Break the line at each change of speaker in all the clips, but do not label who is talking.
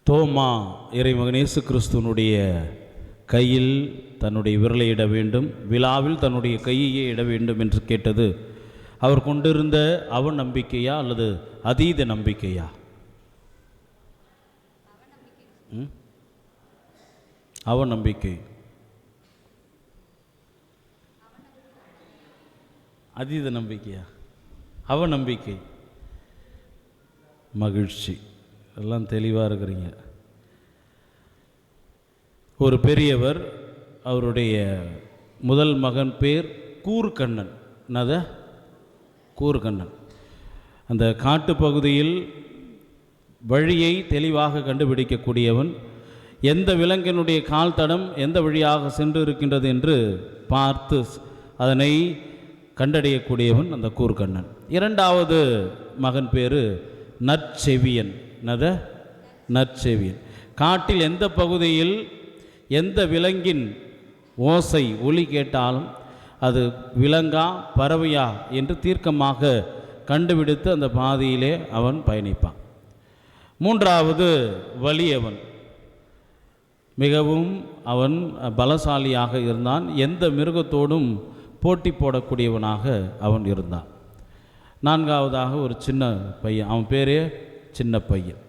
தோமா இறைமகன் இயேசு கிறிஸ்துவனுடைய கையில் தன்னுடைய விரலை இட வேண்டும், விழாவில் தன்னுடைய கையையே இட வேண்டும் என்று கேட்டது அவர் கொண்டிருந்த அவநம்பிக்கையா அல்லது அதீத நம்பிக்கையா? அவநம்பிக்கை. அதீத நம்பிக்கையா? அவநம்பிக்கை. மகிழ்ச்சி, எல்லாம் தெளிவாக இருக்கிறீங்க. ஒரு பெரியவர், அவருடைய முதல் மகன் பேர் கூர்கண்ணன். என்னது? கூர்கண்ணன். அந்த காட்டுப்பகுதியில் வழியை தெளிவாக கண்டுபிடிக்கக்கூடியவன். எந்த விலங்கினுடைய கால் தடம் எந்த வழியாக சென்று இருக்கின்றது என்று பார்த்து அதனை கண்டறியக்கூடியவன் அந்த கூர்கண்ணன். இரண்டாவது மகன் பேர் நற்செவியன். என்னது? நற்செவியன். காட்டில் எந்த பகுதியில் எந்த விலங்கின் ஓசை ஒலி கேட்டாலும் அது விலங்கா பறவையா என்று தீர்க்கமாக கண்டுபிடித்து அந்த பாதையிலே அவன் பயணிப்பான். மூன்றாவது வலியவன். மிகவும் அவன் பலசாலியாக இருந்தான். எந்த மிருகத்தோடும் போட்டி போடக்கூடியவனாக அவன் இருந்தான். நான்காவதாக ஒரு சின்ன பையன், அவன் பேரே சின்ன பையன்.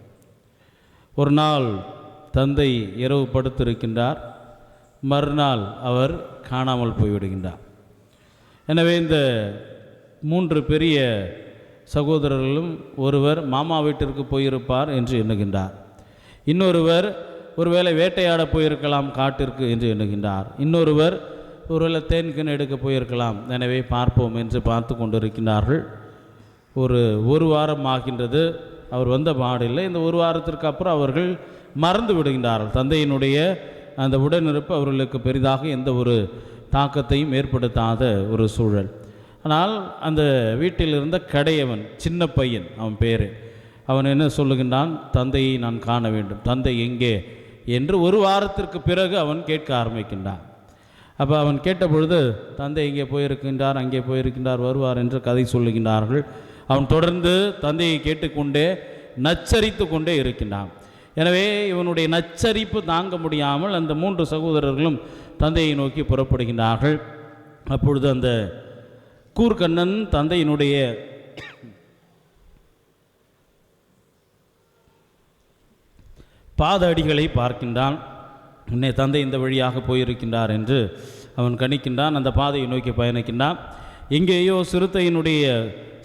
ஒரு நாள் தந்தை இரவு படுத்திருக்கின்றார், மறுநாள் அவர் காணாமல் போய்விடுகின்றார். எனவே இந்த மூன்று பெரிய சகோதரர்களும் ஒருவர் மாமா வீட்டிற்கு போயிருப்பார் என்று எண்ணுகின்றார், இன்னொருவர் ஒருவேளை வேட்டையாட போயிருக்கலாம் காட்டிற்கு என்று எண்ணுகின்றார், இன்னொருவர் ஒருவேளை தேன்கன் எடுக்க போயிருக்கலாம், எனவே பார்ப்போம் என்று பார்த்து கொண்டிருக்கின்றார்கள். ஒரு வாரம் ஆகின்றது, அவர் வந்த பாடில்லை. இந்த ஒரு வாரத்திற்கு அப்புறம் அவர்கள் மறந்து விடுகின்றார்கள். தந்தையினுடைய அந்த உடனிருப்பு அவர்களுக்கு பெரிதாக எந்த ஒரு தாக்கத்தையும் ஏற்படுத்தாத ஒரு சூழல். ஆனால் அந்த வீட்டில் இருந்த கடையவன், சின்ன பையன், அவன் பேர், அவன் என்ன சொல்லுகின்றான்? தந்தையை நான் காண வேண்டும், தந்தை எங்கே என்று ஒரு வாரத்திற்கு பிறகு அவன் கேட்க ஆரம்பிக்கின்றான். அப்போ அவன் கேட்டபொழுது தந்தை இங்கே போயிருக்கின்றார், அங்கே போயிருக்கின்றார், வருவார் என்று கதை சொல்லுகின்றார்கள். அவன் தொடர்ந்து தந்தையை கேட்டுக்கொண்டே நச்சரித்து கொண்டே இருக்கின்றான். எனவே இவனுடைய நச்சரிப்பு தாங்க முடியாமல் அந்த மூன்று சகோதரர்களும் தந்தையை நோக்கி புறப்படுகின்றார்கள். அப்பொழுது அந்த கூர்கண்ணன் தந்தையினுடைய பாத அடிகளை பார்க்கின்றான். உன்னை தந்தை இந்த வழியாக போயிருக்கின்றார் என்று அவன் கணிக்கின்றான். அந்த பாதையை நோக்கி பயணிக்கின்றான். எங்கேயோ சிறுத்தையினுடைய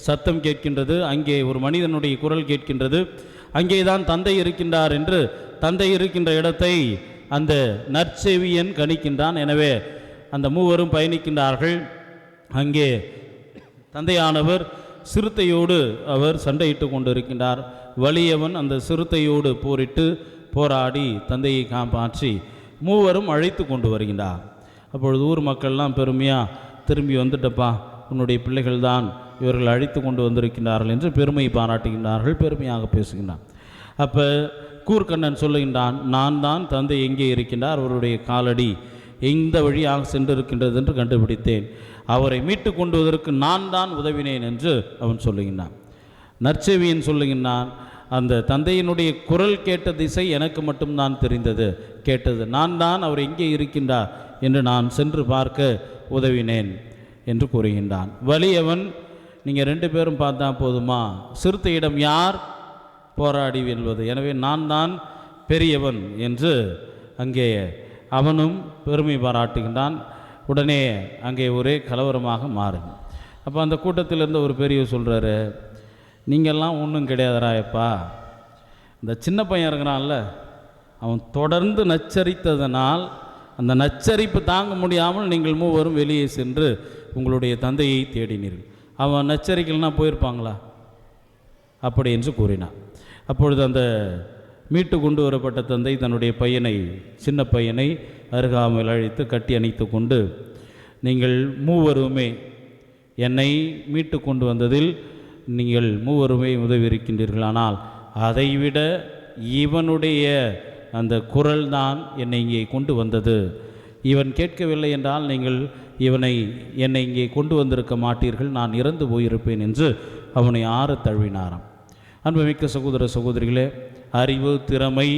சத்தம் கேட்கின்றது, அங்கே ஒரு மனிதனுடைய குரல் கேட்கின்றது. அங்கேதான் தந்தை இருக்கின்றார் என்று தந்தை இருக்கின்ற இடத்தை அந்த நற்செவியன் கணிக்கின்றான். எனவே அந்த மூவரும் பயணிக்கின்றார்கள். அங்கே தந்தையானவர் சிறுத்தையோடு அவர் சண்டையிட்டு கொண்டிருக்கின்றார். வலியவன் அந்த சிறுத்தையோடு போராடி தந்தையை காப்பாற்றி மூவரும் அழைத்து கொண்டு வருகின்றார். அப்பொழுது ஊர் மக்கள்லாம் பெருமையாக திரும்பி வந்துட்டப்பா, உன்னுடைய பிள்ளைகள் தான் இவர்கள் அழைத்து கொண்டு வந்திருக்கின்றார்கள் என்று பெருமை பாராட்டுகின்றார்கள், பெருமையாக பேசுகின்றான். அப்போ கூர்கண்ணன் சொல்லுகின்றான், நான் தான் தந்தை எங்கே இருக்கின்றார், அவருடைய காலடி எந்த வழியாக சென்றிருக்கின்றது என்று கண்டுபிடித்தேன், அவரை மீட்டு கொண்டு வருவதற்கு நான் தான் உதவினேன் என்று அவன் சொல்லுகின்றான். நற்செவியன் சொல்லுகின்றான், அந்த தந்தையினுடைய குரல் கேட்ட திசை எனக்கு மட்டும்தான் தெரிந்தது, கேட்டது நான் தான் அவர் எங்கே இருக்கின்றார் என்று நான் சென்று பார்க்க உதவினேன் என்று கூறுகின்றான். வலியவன், நீங்கள் 2 பேரும் பார்த்தா போதுமா, சிறுத்தையிடம் யார் போராடி வெல்வது, எனவே நான் தான் பெரியவன் என்று அங்கே அவனும் பெருமை பாராட்டுகின்றான். உடனே அங்கே ஒரே கலவரமாக மாறுங்க. அப்போ அந்த கூட்டத்தில் இருந்த ஒரு பெரியவர் சொல்கிறாரு, நீங்கள்லாம் ஒன்றும் கிடையாதுராயப்பா, இந்த சின்ன பையன் இருக்கிறான்ல, அவன் தொடர்ந்து நச்சரித்ததனால் அந்த நச்சரிப்பு தாங்க முடியாமல் நீங்கள் மூவரும் வெளியே சென்று உங்களுடைய தந்தையை தேடினீர்கள். அவன் நச்சரிக்கலைன்னா போயிருப்பாங்களா? அப்படி என்று கூறினான். அப்பொழுது அந்த மீட்டு கொண்டு வரப்பட்ட தந்தை தன்னுடைய சின்ன பையனை அருகாமையில் அழைத்து கட்டி அணைத்து கொண்டு, நீங்கள் மூவருமே என்னை மீட்டு கொண்டு வந்ததில் நீங்கள் மூவருமே உதவி இருக்கின்றீர்கள், ஆனால் அதைவிட இவனுடைய அந்த குரல் தான் என்னை இங்கே கொண்டு வந்தது. இவன் கேட்கவில்லை என்றால் நீங்கள் என்னை இங்கே கொண்டு வந்திருக்க மாட்டீர்கள், நான் இறந்து போயிருப்பேன் என்று அவனை ஆற தழுவினாராம். அன்புமிக்க சகோதர சகோதரிகளே, அறிவு, திறமை,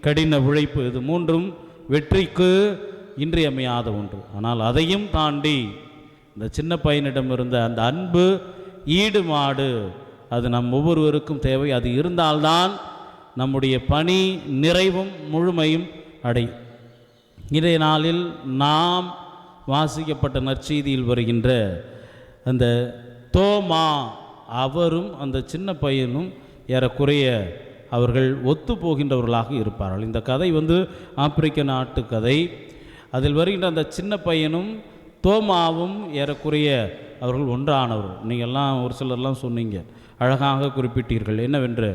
கடின உழைப்பு, இது மூன்றும் வெற்றிக்கு இன்றியமையாத ஒன்று. ஆனால் அதையும் தாண்டி இந்த சின்ன பையனிடம் இருந்த அந்த அன்பு, ஈடுபாடு, அது நம் ஒவ்வொருவருக்கும் தேவை. அது இருந்தால்தான் நம்முடைய பணி நிறைவும் முழுமையும் அடையும். இன்றைய நாளில் நாம் வாசிக்கப்பட்ட நற்செய்தியில் வருகின்ற அந்த தோமா, அவரும் அந்த சின்ன பையனும் ஏறக்குறைய அவர்கள் ஒத்து போகின்றவர்களாக இருப்பார்கள். இந்த கதை ஆப்பிரிக்க நாட்டு கதை. அதில் வருகின்ற அந்த சின்ன பையனும் தோமாவும் ஏறக்குறைய அவர்கள் ஒன்றானவர். நீங்கள்லாம் ஒரு சிலர்லாம் சொன்னீங்க, அழகாக குறிப்பிட்டீர்கள். என்னவென்று,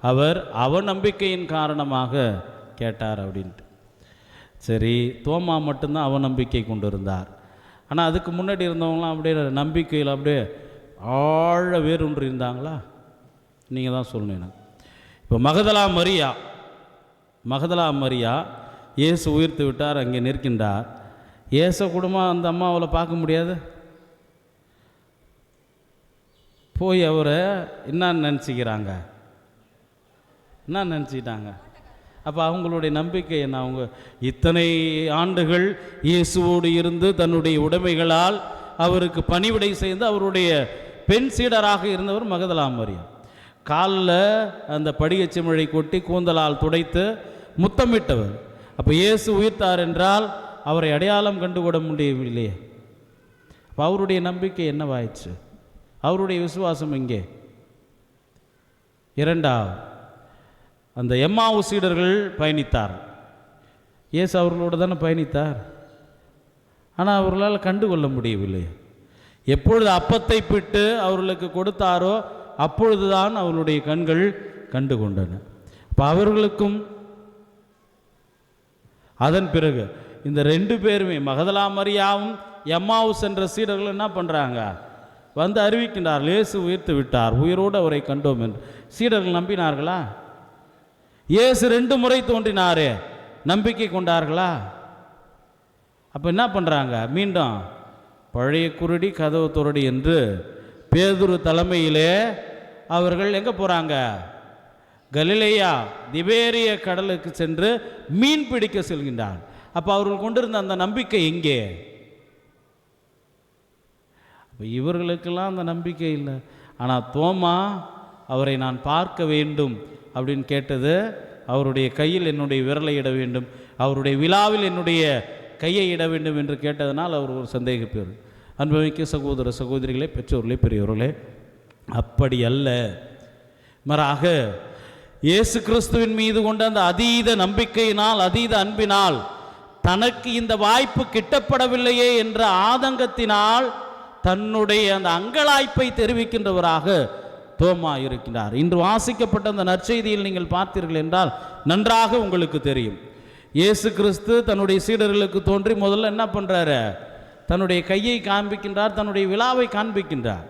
அவர் அவநம்பிக்கையின் காரணமாக கேட்டார் அப்படின்ட்டு. சரி, தோமா மட்டும்தான் அவநம்பிக்கை கொண்டு இருந்தார். ஆனால் அதுக்கு முன்னாடி இருந்தவங்களாம் அப்படியே நம்பிக்கையில் அப்படியே ஆழ வேரூன்றி இருந்தாங்களா? நீங்கள் தான் சொல்லணும். இப்போ மகதலா மரியா இயேசு உயிர்த்து விட்டார், அங்கே நிற்கின்றார். இயேசு குடும்பம் அந்த அம்மாவை பார்க்க முடியாது. போய் அவரை என்ன நினச்சிக்கிட்டாங்க? அப்போ அவங்களுடைய நம்பிக்கை என்ன? அவங்க இத்தனை ஆண்டுகள் இயேசுவோடு இருந்து தன்னுடைய உடைமைகளால் அவருக்கு பணிவிடை செய்து அவருடைய பெண் சீடராக இருந்தவர் மகதலா மரியா. காலில் அந்த படிகச்சிமிழை கொட்டி கூந்தலால் துடைத்து முத்தமிட்டவர். அப்போ இயேசு உயிர்த்தார் என்றால் அவரை அடையாளம் கண்டுகொள்ள முடியவில்லையே. அப்போ அவருடைய நம்பிக்கை என்னவாயிடுச்சு? அவருடைய விசுவாசம் எங்கே? இரண்டாவது, அந்த எம்மாவு சீடர்கள் பயணித்தார். இயேசு அவர்களோடு தானே பயணித்தார். ஆனால் அவர்களால் கண்டுகொள்ள முடியவில்லை. எப்பொழுது அப்பத்தை பிட்டு அவர்களுக்கு கொடுத்தாரோ அப்பொழுதுதான் அவர்களுடைய கண்கள் கண்டு கொண்டன. இப்போ அவர்களுக்கும் அதன் பிறகு இந்த ரெண்டு பேருமே, மகதலா மரியாவும் எம்மாவு சென்ற சீடர்கள் என்ன பண்ணுறாங்க? அறிவிக்கின்றார், இயேசு உயிர்த்து விட்டார், உயிரோடு அவரை கண்டோம் என்று. சீடர்கள் நம்பினார்களா? இயேசு 2 முறை தோன்றினாரே, நம்பிக்கை கொண்டார்களா? அப்போ என்ன பண்ணுறாங்க? மீண்டும் பழைய குருடி கதவு துரடி என்று பேதுரு தலைமையிலே அவர்கள் எங்கே போகிறாங்க? கலிலேயா திபேரிய கடலுக்கு சென்று மீன் பிடிக்க செல்கின்றார். அப்போ அவர்கள் கொண்டிருந்த அந்த நம்பிக்கை எங்கே? அப்போ இவர்களுக்கெல்லாம் அந்த நம்பிக்கை இல்லை. ஆனால் தோமா அவரை நான் பார்க்க வேண்டும் அப்படின்னு கேட்டது, அவருடைய கையில் என்னுடைய விரலை இட வேண்டும், அவருடைய விழாவில் என்னுடைய கையை இட வேண்டும் என்று கேட்டதனால் அவர் ஒரு சந்தேகப்பேர். அன்புமிக்க சகோதர சகோதரிகளே, பெற்றோர்களே, பெரியவர்களே, அப்படி அல்ல. மாறாக இயேசு கிறிஸ்துவின் மீது கொண்ட அந்த அதீத நம்பிக்கையினால், அதீத அன்பினால், தனக்கு இந்த வாய்ப்பு கிட்டப்படவில்லையே என்ற ஆதங்கத்தினால் தன்னுடைய அந்த அங்கலாய்ப்பை தெரிவிக்கின்றவராக தோமா இருக்கின்றார். இன்று வாசிக்கப்பட்ட அந்த நற்செய்தியில் நீங்கள் பார்த்தீர்கள் என்றால் நன்றாக உங்களுக்கு தெரியும். இயேசு கிறிஸ்து தன்னுடைய சீடர்களுக்கு தோன்றி முதல்ல என்ன பண்ணுறாரு? தன்னுடைய கையை காண்பிக்கின்றார், தன்னுடைய விழாவை காண்பிக்கின்றார்.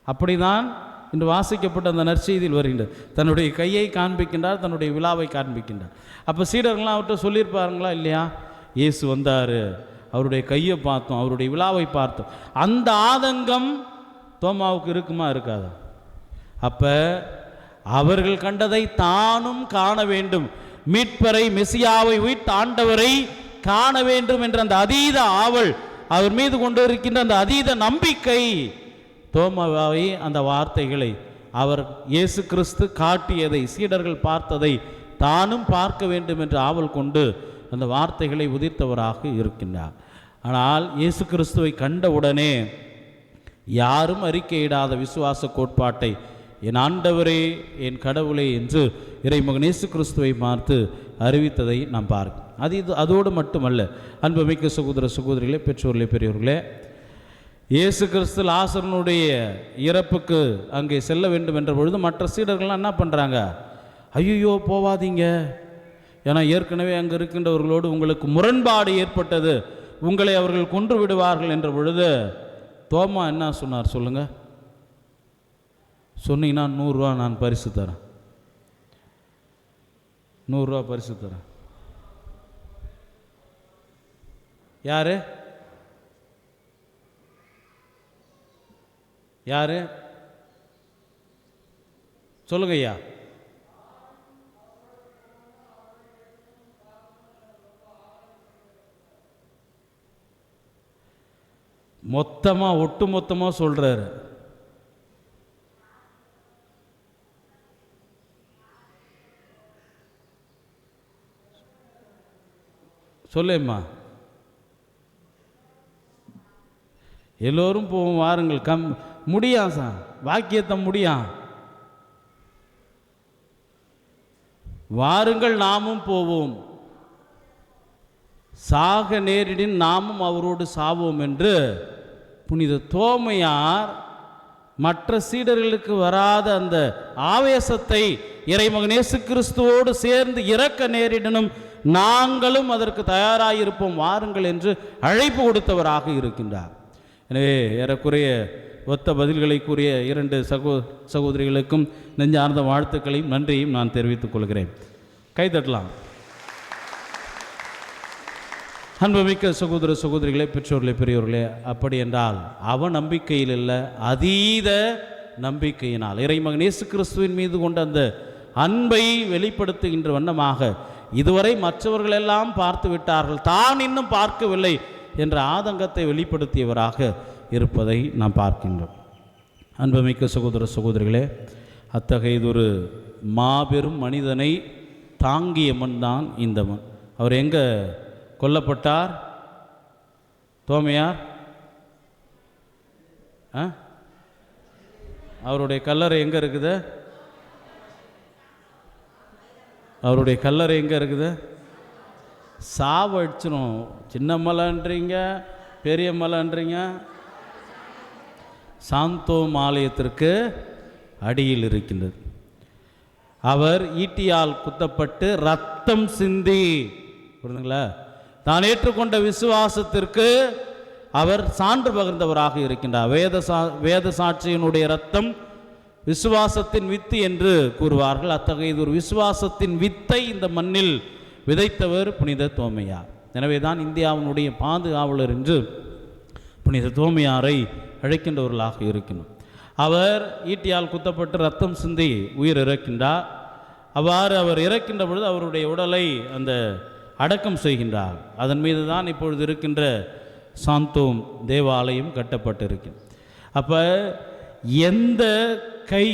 அப்படிதான் இன்று வாசிக்கப்பட்ட அந்த நற்செய்தியில் வருகின்றது. தன்னுடைய கையை காண்பிக்கின்றார், தன்னுடைய விழாவை காண்பிக்கின்றார். அப்போ சீடர்கள்லாம் அவர்கிட்ட சொல்லியிருப்பாருங்களா இல்லையா? இயேசு வந்தார், அவருடைய கையை பார்த்தோம், அவருடைய விழாவை பார்த்தோம். அந்த ஆதங்கம் தோமாவுக்கு இருக்குமா இருக்காதா? அப்போ அவர்கள் கண்டதை தானும் காண வேண்டும், மீட்பரை, மெசியாவை, உயிர்த்த ஆண்டவரை காண வேண்டும் என்ற அந்த அதீத ஆவல், அவர் மீது கொண்டு இருக்கின்ற அந்த அதீத நம்பிக்கை தோமாவை, அந்த வார்த்தைகளை, அவர் இயேசு கிறிஸ்து காட்டியதை, சீடர்கள் பார்த்ததை தானும் பார்க்க வேண்டும் என்ற ஆவல் கொண்டு அந்த வார்த்தைகளை உதிர்த்தவராக இருக்கின்றார். ஆனால் இயேசு கிறிஸ்துவை கண்டவுடனே யாரும் அறிக்கையிடாத விசுவாச கோட்பாட்டை, என் ஆண்டவரே, என் கடவுளே என்று இறைமகன் இயேசு கிறிஸ்துவை பார்த்து அறிவித்ததை நாம் பார்க்கிறோம். அதோடு மட்டுமல்ல, அன்புமிக்க சகோதர சகோதரிகளே, பெற்றோர்களே, பெரியவர்களே, இயேசு கிறிஸ்து லாசரனுடைய இறப்புக்கு அங்கே செல்ல வேண்டும் என்ற பொழுது மற்ற சீடர்கள்லாம் என்ன பண்ணுறாங்க? ஐயோ போவாதீங்க, ஏன்னா ஏற்கனவே அங்கே இருக்கின்றவர்களோடு உங்களுக்கு முரண்பாடு ஏற்பட்டது, உங்களை அவர்கள் கொன்று விடுவார்கள் என்ற பொழுது தோமா என்ன சொன்னார் சொல்லுங்க? சொன்னீங்கன்னா 100 ரூபா நான் பரிசு தரேன், 100 ரூபா பரிசு தரேன். யாரு யாரு சொல்லுங்க ஐயா. மொத்தமாக ஒட்டு மொத்தமாக சொல்கிறாரு. சொல்லேம்மா, எல்லோரும் போவோம் வாருங்கள். முடியான் சார், வாக்கியத்தை முடியான். வாருங்கள் நாமும் போவோம், சாக நேரிடின் நாமும் அவரோடு சாவோம் என்று புனித தோமையார் மற்ற சீடர்களுக்கு வராத அந்த ஆவேசத்தை இறைமகன் இயேசு கிறிஸ்துவோடு சேர்ந்து இறக்க நேரிடனும் நாங்களும் அதற்கு தயாராகிருப்போம் வாருங்கள் என்று அழைப்பு கொடுத்தவராக இருக்கின்றார். எனவே ஏறக்குறைய ஒத்த பதில்களை கூறிய 2 சகோதரிகளுக்கும் நெஞ்சார்ந்த வாழ்த்துக்களையும் நன்றியும் நான் தெரிவித்துக் கொள்கிறேன். கைதட்டலாம். அன்புமிக்க சகோதர சகோதரிகளே, பெற்றோர்களே, பெரியோர்களே, அப்படி என்றால் அவநம்பிக்கையில் இல்லை, அதீத நம்பிக்கையினால் இறைமகன் இயேசு கிறிஸ்துவின் மீது கொண்ட அந்த அன்பை வெளிப்படுத்துகின்ற வண்ணமாக இதுவரை மற்றவர்கள் எல்லாம் பார்த்து விட்டார்கள், தான் இன்னும் பார்க்கவில்லை என்ற ஆதங்கத்தை வெளிப்படுத்தியவராக இருப்பதை நாம் பார்க்கின்றோம். அன்புமிக்க சகோதர சகோதரிகளே, அத்தகையதொரு மாபெரும் மனிதனை தாங்கிய மண் தான் இந்த மண். அவர் எங்கே கொல்லப்பட்டார்? தோமையார் அவருடைய கல்லறை எங்கே இருக்குது? அவருடைய கல்லறை எங்கே இருக்குது? சாவடிச்சிடும். சின்ன மலைன்றீங்க, பெரிய மலைன்றீங்க. சாந்தோம் ஆலயத்திற்கு அடியில் இருக்கின்றது. அவர் ஈட்டியால் குத்தப்பட்டு ரத்தம் சிந்தி, புரியுதுங்களா, தான் ஏற்றுக்கொண்ட விசுவாசத்திற்கு அவர் சான்று பகிர்ந்தவராக இருக்கின்றார். வேத சாட்சியினுடைய ரத்தம் விசுவாசத்தின் வித்து என்று கூறுவார்கள். அத்தகைய ஒரு விசுவாசத்தின் வித்தை இந்த மண்ணில் விதைத்தவர் புனித தோமையார். எனவே தான் இந்தியாவினுடைய பாதுகாவலர் என்று புனித தோமையாரை அழைக்கின்றவர்களாக இருக்கணும். அவர் ஈட்டியால் குத்தப்பட்டு ரத்தம் சிந்தி உயிர் இறக்கின்றார். அவ்வாறு அவர் இறக்கின்ற பொழுது அவருடைய உடலை அந்த அடக்கம் செய்கின்றார். அதன் மீது தான் இப்பொழுது இருக்கின்ற சாந்தோம் தேவாலயம் கட்டப்பட்டிருக்கிறது. அப்போ எந்த கை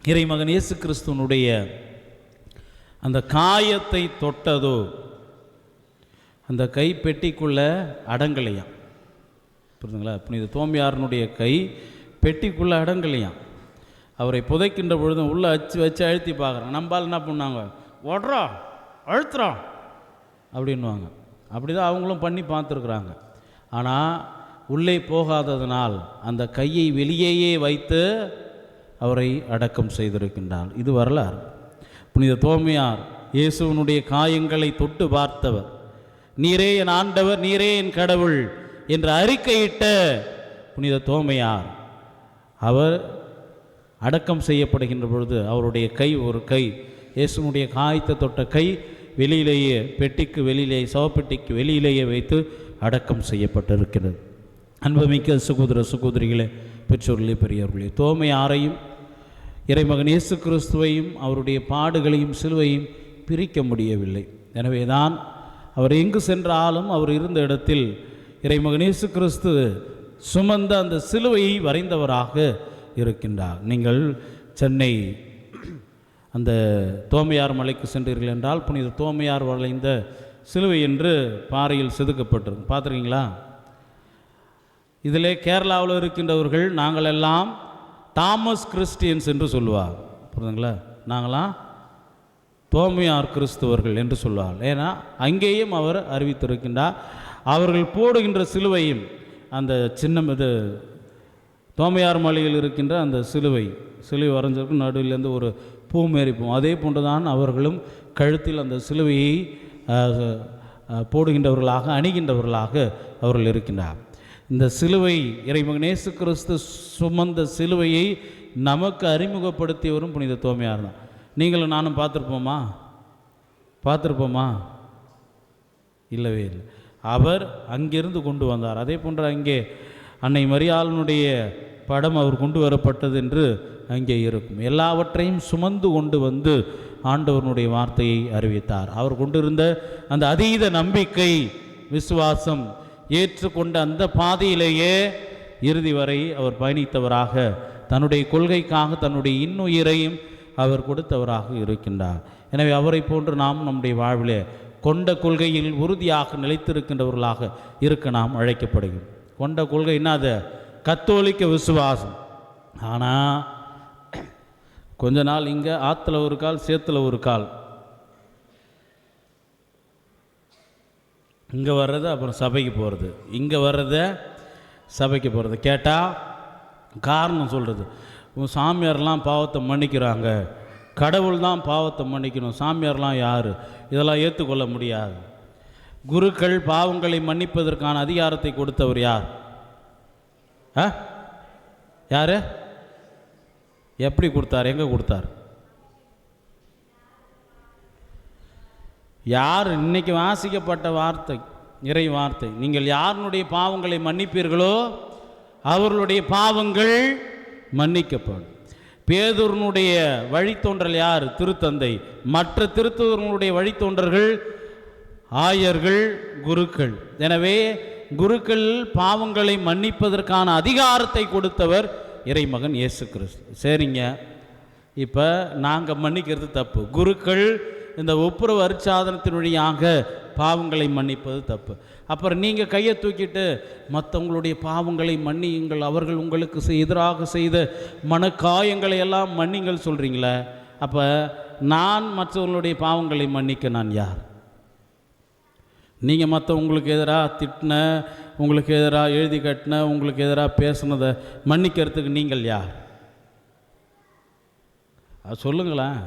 இறைமகன் இயேசு கிறிஸ்துவனுடைய அந்த காயத்தை தொட்டதோ அந்த கை பெட்டிக்குள்ள அடங்கலையாம். புரியுதுங்களா? புனித தோமையாரனுடைய கை பெட்டிக்குள்ள அடங்கலையாம். அவரை புதைக்கின்ற பொழுது உள்ளே வச்சு அழுத்தி பார்க்குறாங்க. நம்பால் என்ன பண்ணாங்க? ஓடுறோம், அழுத்துறோம் அப்படின்வாங்க. அப்படி தான் அவங்களும் பண்ணி பார்த்துருக்குறாங்க. ஆனால் உள்ளே போகாததனால் அந்த கையை வெளியேயே வைத்து அவரை அடக்கம் செய்திருக்கின்றார். இது வரலாறு. புனித தோமையார் இயேசுவனுடைய காயங்களை தொட்டு பார்த்தவர், நீரே என் ஆண்டவர், நீரே என் கடவுள் என்று அறிக்கையிட்ட புனித தோமையார் அவர் அடக்கம் செய்யப்படுகின்ற பொழுது அவருடைய கை, ஒரு கை, இயேசுனுடைய காயத்தை தொட்ட கை வெளியிலேயே பெட்டிக்கு வெளியிலேயே, சவப்பெட்டிக்கு வெளியிலேயே வைத்து அடக்கம் செய்யப்பட்டிருக்கிறது. அன்புமிக்க சகோதர சகோதரிகளே, பெற்றோர்களே, பெரியவர்களே, தோமையாரையும் இறைமகன் இயேசு கிறிஸ்துவையும் அவருடைய பாடுகளையும் சிலுவையும் பிரிக்க முடியவில்லை. எனவே தான் அவர் எங்கு சென்றாலும் அவர் இருந்த இடத்தில் இறைமகன் இயேசு கிறிஸ்து சுமந்த அந்த சிலுவையை வரைந்தவராக இருக்கின்றார். நீங்கள் சென்னை அந்த தோமையார் மலைக்கு சென்றீர்கள் என்றால் புனித தோமையார் வளைந்த சிலுவை என்று பாறையில் செதுக்கப்பட்டிருக்கும். பார்த்துருக்கீங்களா? இதிலே கேரளாவில் இருக்கின்றவர்கள் நாங்கள் எல்லாம் தாமஸ் கிறிஸ்டியன்ஸ் என்று சொல்லுவார். புரியுதுங்களா? நாங்களாம் தோமையார் கிறிஸ்துவர்கள் என்று சொல்வார். ஏன்னா அங்கேயும் அவர் அறிவித்திருக்கின்றார். அவர்கள் போடுகின்ற சிலுவையும் அந்த சின்னம், இது தோமையார் மலையில் இருக்கின்ற அந்த சிலுவை வரைஞ்சிருக்கும், நடுவிலேருந்து ஒரு பூ மேரிப்போம். அதே போன்றுதான் அவர்களும் கழுத்தில் அந்த சிலுவையை போடுகின்றவர்களாக, அணிகின்றவர்களாக அவர்கள் இருக்கின்றார். இந்த சிலுவை இறைமகன் இயேசு கிறிஸ்து சுமந்த சிலுவையை நமக்கு அறிமுகப்படுத்தியவரும் புனித தோமையார் தான். நீங்களும் நானும் பார்த்துருப்போமா? இல்லவே இல்லை. அவர் அங்கிருந்து கொண்டு வந்தார். அதே போன்ற அங்கே அன்னை மரியாளினுடைய படம் அவர் கொண்டு வரப்பட்டது என்று அங்கே இருக்கும். எல்லாவற்றையும் சுமந்து கொண்டு வந்து ஆண்டவனுடைய வார்த்தையை அறிவித்தார். அவர் கொண்டிருந்த அந்த அதீத நம்பிக்கை, விசுவாசம், ஏற்றுக்கொண்ட அந்த பாதையிலேயே இறுதி வரை அவர் பயணித்தவராக, தன்னுடைய கொள்கைக்காக தன்னுடைய இன்னுயிரையும் அவர் கொடுத்தவராக இருக்கின்றார். எனவே அவரை போன்று நாம் நம்முடைய வாழ்விலே கொண்ட கொள்கையில் உறுதியாக நிலைத்திருக்கின்றவர்களாக இருக்க நாம் அழைக்கப்படுகிறோம். கொண்ட கொள்கை என்னது? கத்தோலிக்க விசுவாசம். ஆனால் கொஞ்ச நாள் இங்கே ஆற்றுல ஒரு கால், சேத்துல ஒரு கால், இங்கே வர்றது அப்புறம் சபைக்கு போகிறது, இங்கே வர்றத சபைக்கு போகிறது. கேட்டால் காரணம் சொல்கிறது, உன் சாமியார்லாம் பாவத்தை மன்னிக்கிறாங்க, கடவுள் தான் பாவத்தை மன்னிக்கணும், சாமியார்லாம் யார், இதெல்லாம் ஏற்றுக்கொள்ள முடியாது. குருக்கள் பாவங்களை மன்னிப்பதற்கான அதிகாரத்தை கொடுத்தவர் யார்? யார்? எப்படி கொடுத்தார்? எங்கே கொடுத்தார்? யார்? இன்னைக்கு வாசிக்கப்பட்ட வார்த்தை, இறை வார்த்தை. நீங்கள் யாருடைய பாவங்களை மன்னிப்பீர்களோ அவர்களுடைய பாவங்கள் மன்னிக்கப்படும். பேதுருனுடைய வழித்தோன்றல் யார்? திருத்தந்தை. மற்ற திருத்தூதர்களுடைய வழித்தோன்றர்கள் ஆயர்கள், குருக்கள். எனவே குருக்கள் பாவங்களை மன்னிப்பதற்கான அதிகாரத்தை கொடுத்தவர் இறைமகன் இயேசு கிறிஸ்து. சரிங்க, இப்போ நாங்கள் மன்னிக்கிறது தப்பு, குருக்கள் இந்த ஒப்புரவு அருட்சாதனத்தின் வழியாக பாவங்களை மன்னிப்பது தப்பு. அப்புறம் நீங்கள் கையை தூக்கிட்டு மற்றவங்களுடைய பாவங்களை மன்னியுங்கள், அவர்கள் உங்களுக்கு எதிராக செய்த மனக்காயங்களை எல்லாம் மன்னிங்கள் சொல்கிறீங்களே, அப்போ நான் மற்றவங்களுடைய பாவங்களை மன்னிக்க நான் யார்? நீங்கள் மற்றவங்களுக்கு எதிராக திட்டின, உங்களுக்கு எதிராக எழுதி கட்டின, உங்களுக்கு எதிராக பேசுனதை மன்னிக்கிறதுக்கு நீங்கள் யார்? அது சொல்லுங்களேன்.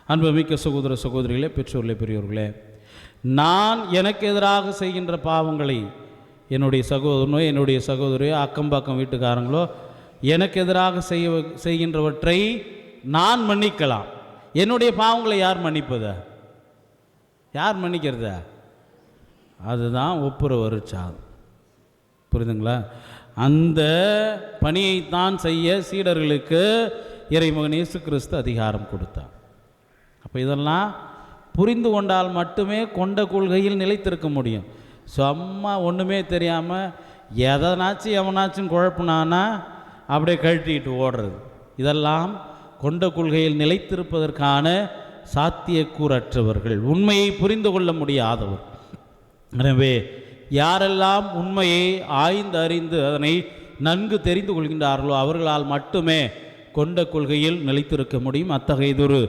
அன்புமிக்க சகோதர சகோதரிகளே, பெற்றோர்களே, பெரியோர்களே, நான் எனக்கு எதிராக செய்கின்ற பாவங்களை என்னுடைய சகோதரனோ என்னுடைய சகோதரியோ அக்கம்பக்கம் வீட்டுக்காரங்களோ எனக்கு எதிராக செய்கின்றவற்றை நான் மன்னிக்கலாம். என்னுடைய பாவங்களை யார் மன்னிப்பத? யார் மன்னிக்கிறத? அதுதான் ஒப்புரவு அருட்சாதனம். புரியுதுங்களா? அந்த பணியைத்தான் செய்ய சீடர்களுக்கு இறைமகன் இயேசு கிறிஸ்து அதிகாரம் கொடுத்தார். அப்போ இதெல்லாம் புரிந்து கொண்டால் மட்டுமே கொண்ட கொள்கையில் நிலைத்திருக்க முடியும். சும்மா ஒன்றுமே தெரியாமல் எதனாச்சும் எவனாச்சும் குழப்பினானா அப்படியே கழட்டிட்டு ஓடுறது, இதெல்லாம் கொண்ட கொள்கையில் நிலைத்திருப்பதற்கான சாத்தியக்கூறற்றவர்கள், உண்மையை புரிந்து கொள்ள முடியாதவர். எனவே யாரெல்லாம் உண்மையை ஆய்ந்து அறிந்து அதனை நன்கு தெரிந்து கொள்கின்றார்களோ அவர்களால் மட்டுமே கொண்ட கொள்கையில் நிலைத்திருக்க முடியும். அத்தகையதொரு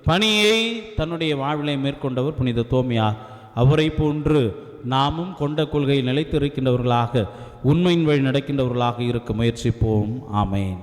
பணியை தன்னுடைய வாழ்விலை மேற்கொண்டவர் புனித தோமையார். அவரை போன்று நாமும் கொண்ட கொள்கையில் நிலைத்திருக்கின்றவர்களாக, உண்மையின் வழி நடக்கின்றவர்களாக இருக்க முயற்சிப்போம். ஆமேன்.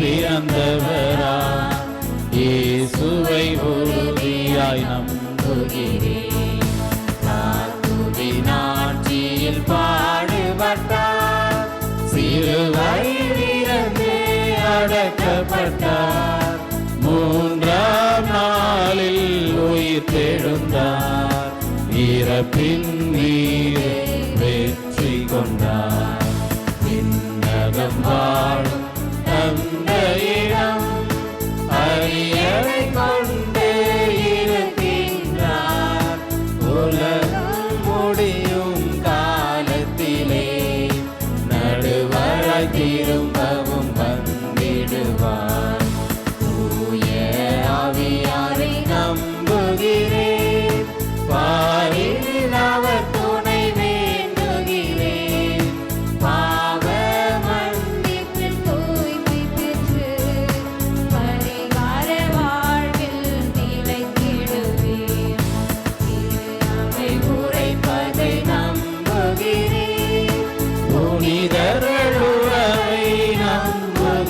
பிறந்தவரா இயேசுவை உறுதியாய் நம்புகிறேன். ஆட்சியில் பாடுபட்டார், சிலுவையிலிருந்தே அடக்கப்பட்டார், மூன்றாம் நாளில் உயிர் தெழுந்தார், இறப்பின் மீது வெற்றி கொண்டார். விண்ணகம் வாழும் தந்தையிடம் அரியணை கொண்டே இருக்கின்றார், உலகம் முடியும் காலத்திலே நடுவராய் திரும்பவும் வந்திடுவார். தூய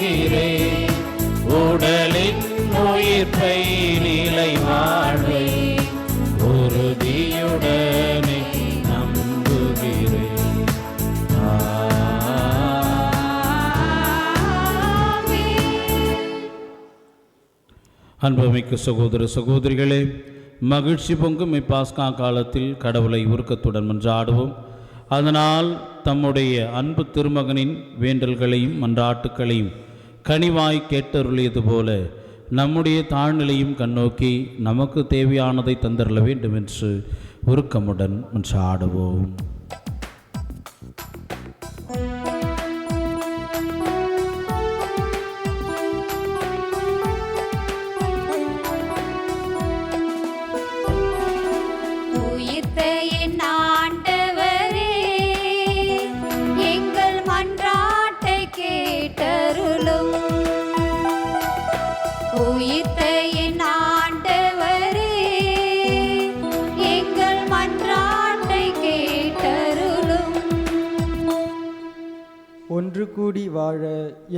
நம்புகிறேன். உடலின் உயிர்ப்பை நிலை வாழ்வை உறுதியுடனே நம்புகிறேன். அன்புமிக்க சகோதர சகோதரிகளே, மகிழ்ச்சி பொங்கும் இப்பாஸ்கா காலத்தில் கடவுளை உருக்கத்துடன் மன்றாடுவோம். அதனால் தம்முடைய அன்பு திருமகனின் வேண்டல்களையும் மன்றாட்டுக்களையும் கனிவாய் கேட்டருளியது போல நம்முடைய தாழ்நிலையும் கண்ணோக்கி நமக்கு தேவையானதை தந்தரல வேண்டும் என்று உருக்கமுடன் மன்றாடுவோம்.
ஒன்று கூடி வாழ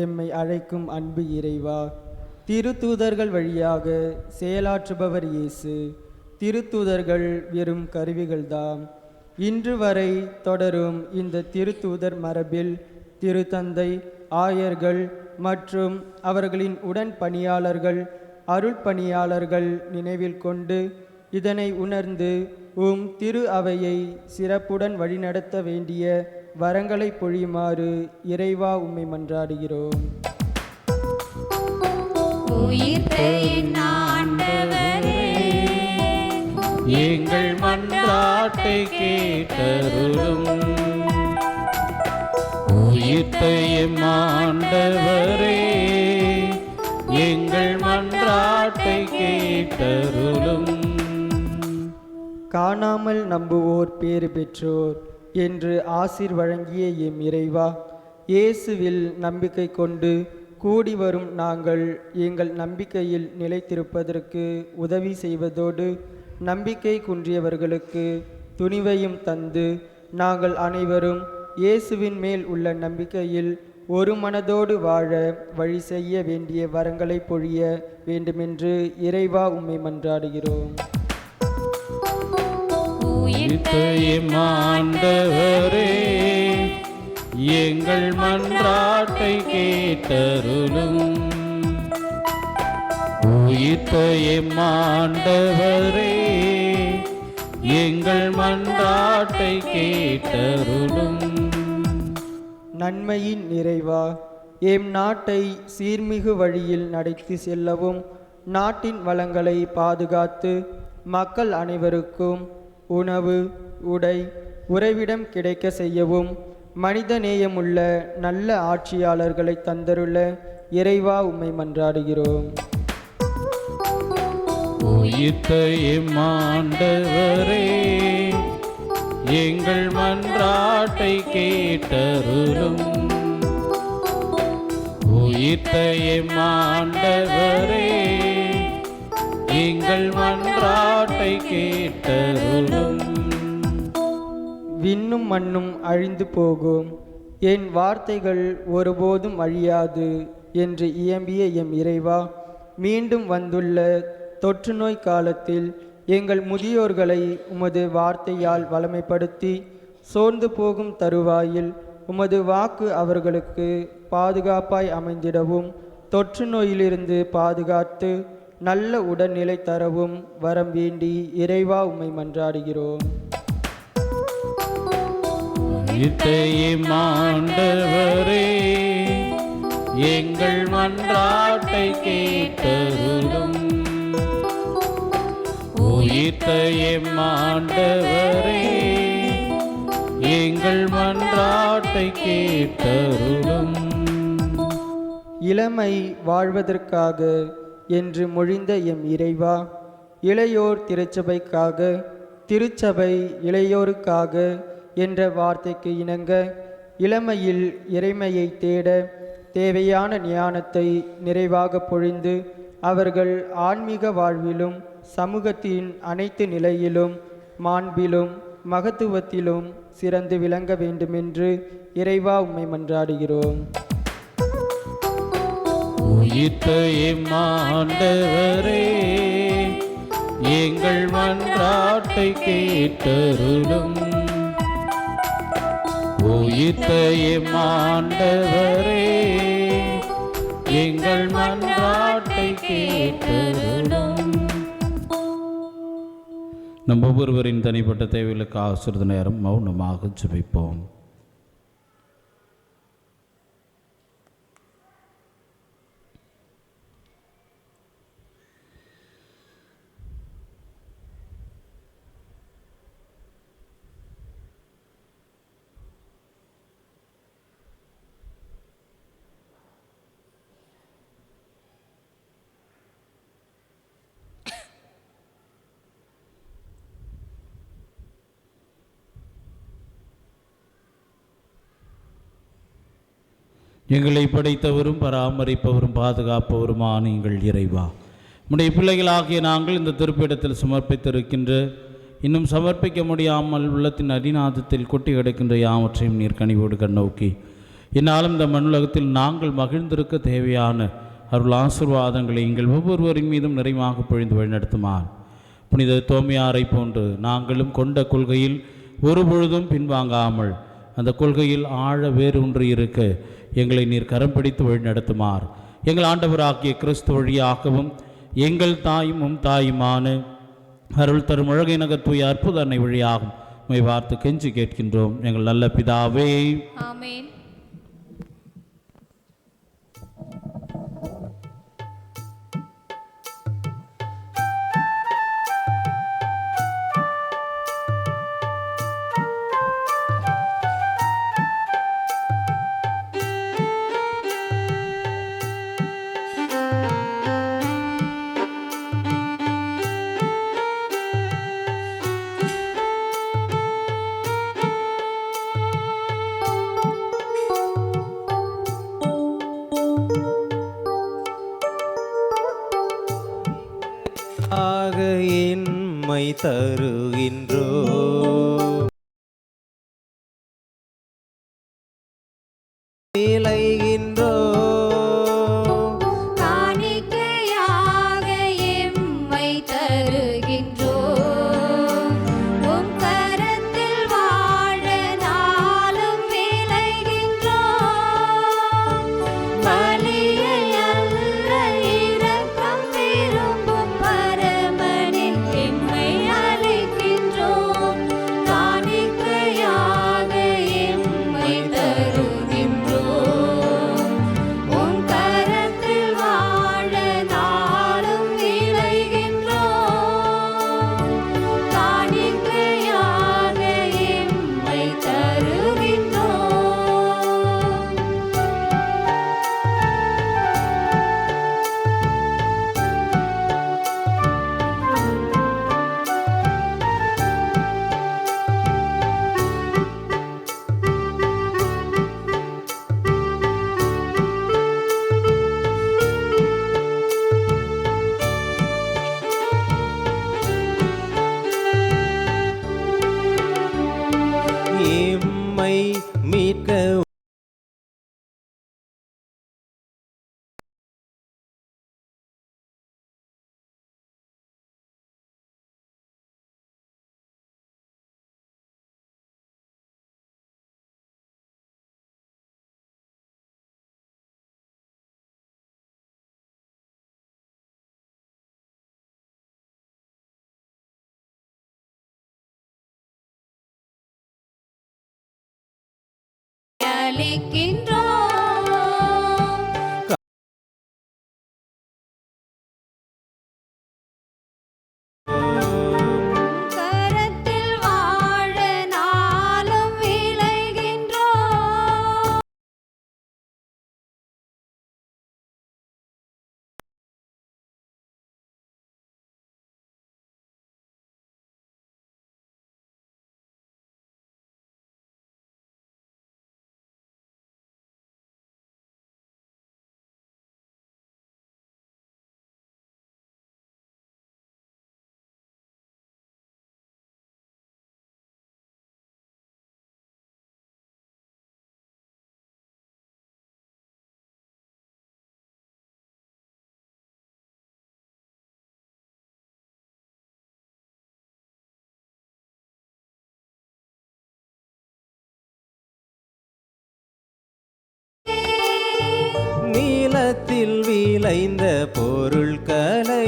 எம்மை அழைக்கும் அன்பு இறைவா, திருத்தூதர்கள் வழியாக செயலாற்றுபவர் இயேசு. திருத்தூதர்கள் வெறும் கருவிகள்தாம். இன்று வரை தொடரும் இந்த திருத்தூதர் மரபில் திருத்தந்தை, ஆயர்கள் மற்றும் அவர்களின் உடன் பணியாளர்கள், அருள் பணியாளர்கள் நினைவில் கொண்டு இதனை உணர்ந்து திரு அவையை சிறப்புடன் வழிநடத்த வேண்டிய வரங்களை பொழியுமாறு இறைவா உம்மை மன்றாடுகிறோம்.
எங்கள் மன்றாட்டை கேட்டருளும். உயிர்த்த எம் ஆண்டவரே, எங்கள் மன்றாட்டை கேட்டருளும்.
காணாமல் நம்புவோர் பேறு பெற்றோர் என்று ஆசீர் வழங்கிய எம் இறைவா, இயேசுவில் நம்பிக்கை கொண்டு கூடி வரும் நாங்கள் எங்கள் நம்பிக்கையில் நிலைத்திருப்பதற்கு உதவி செய்வதோடு நம்பிக்கை குன்றியவர்களுக்கு துணிவையும் தந்து நாங்கள் அனைவரும் இயேசுவின் மேல் உள்ள நம்பிக்கையில் ஒரு மனதோடு வாழ வழி செய்ய வேண்டிய வரங்களை பொழிய வேண்டுமென்று இறைவா உம்மை மன்றாடுகிறோம்.
ஆண்டவரே, எங்கள் மன்றாட்டை கேட்டருளும். உயிர்த்த எம் ஆண்டவரே, எங்கள் மன்றாட்டை கேட்டருளும்.
நன்மையின் நிறைவா, எம் நாட்டை சீர்மிகு வழியில் நடத்தி செல்லவும் நாட்டின் வளங்களை பாதுகாத்து மக்கள் அனைவருக்கும் உணவு, உடை, உறைவிடம் கிடைக்க செய்யவும் மனித நேயமுள்ள நல்ல ஆட்சியாளர்களை தந்தருள இறைவா உம்மை மன்றாடுகிறோம்.
உயிர்த்த எம் ஆண்டவரே, எங்கள் மன்றாட்டை கேட்டருளும். உயிர்த்த எம் ஆண்டவரே, எங்கள் மன்றாட்டை கேட்டருளும்.
விண்ணும் மண்ணும் அழிந்து போகும், என் வார்த்தைகள் ஒருபோதும் அழியாது என்று இயம்பிய எம் இறைவா, மீண்டும் வந்துள்ள தொற்று நோய் காலத்தில் எங்கள் முதியோர்களை உமது வார்த்தையால் வளமைப்படுத்தி சோர்ந்து போகும் தருவாயில் உமது வாக்கு அவர்களுக்கு பாதுகாப்பாய் அமைந்திடவும் தொற்று நோயிலிருந்து பாதுகாத்து நல்ல உடல்நிலை தரவும் வரம் வேண்டி இறைவா உம்மை மன்றாடுகிறோம்.
ஆண்டவரே, எங்கள் மன்றாட்டை கேட்டருளும். உயிர்த்த எம் ஆண்டவரே, எங்கள் மன்றாட்டை கேட்டருளும்.
இளமை வாழ்வதற்காக என்று மொழிந்த எம் இறைவா, இளையோர் திருச்சபைக்காக, திருச்சபை இளையோருக்காக என்ற வார்த்தைக்கு இணங்க இளமையில் இறைமையை தேட தேவையான ஞானத்தை நிறைவாக பொழிந்து அவர்கள் ஆன்மீக வாழ்விலும் சமூகத்தின் அனைத்து நிலையிலும் மாண்பிலும் மகத்துவத்திலும் சிறந்து விளங்க வேண்டுமென்று இறைவா உம்மை மன்றாடுகிறோம்.
உயிர்த்த எம்மாண்டவரே, எங்கள் மன்றாட்டை கேட்டருளும். உயிர்த்த எம்மாண்டவரே, எங்கள் மன்றாட்டை கேட்டருளும். நம் ஒவ்வொருவரின் தனிப்பட்ட தேவைகளுக்காக சிறிது நேரம் மௌனமாக ஜெபிப்போம். எங்களை படைத்தவரும் பராமரிப்பவரும் பாதுகாப்பவருமான எங்கள் இறைவா, உம்முடைய பிள்ளைகளாகிய நாங்கள் இந்த திருப்பிடத்தில் சமர்ப்பித்திருக்கின்ற, இன்னும் சமர்ப்பிக்க முடியாமல் உள்ளத்தின் அடிநாதத்தில் கொட்டி கிடக்கின்ற யாவற்றையும் நீர் கனிவோடு கண்ணோக்கி, இந்நாளும் இந்த மண்ணுலகத்தில் நாங்கள் மகிழ்ந்திருக்க தேவையான அருள் ஆசீர்வாதங்களை எங்கள் ஒவ்வொருவரின் மீதும் நிறைவாக பொழிந்து வழிநடத்துமார். புனித தோமையாரை போன்று நாங்களும் கொண்ட கொள்கையில் ஒருபொழுதும் பின்வாங்காமல் அந்த கொள்கையில் ஆழ வேரூன்றி இருக்க எங்களை நீர் கரம் பிடித்து வழி நடத்துமார். எங்கள் ஆண்டவராகிய கிறிஸ்து வழியாகவும் எங்கள் தாயும் தாயுமான அருள் தரும் அழகை நகர் தூய அற்புத அன்னை வழியாகும் உம்மை வார்த்து கெஞ்சி கேட்கின்றோம் எங்கள் நல்ல பிதாவே.
ஆமென்.
எம்மை தருகின்றோ விளைகின்றோ
காணிக்கையாக எம்மை தருகின்றோம். உம் கரத்தில் வாழ நாளும் விளைகின்றோம். பலியை அல்ல இரக்கம் விரும்பும் பரமனே எம்மை அழைக்கின்றோம். காணிக்கையாக எம்மை தருகின்றோம். உம் கரத்தில் வாழ நாளும் விளைகின்றோம். காணிக்கையாக எம்மை தருகின்றோம்.
எம்மை மீட்க
அளிக்கின்றோம்.
நிலத்தில் விளைந்த பொருட்களை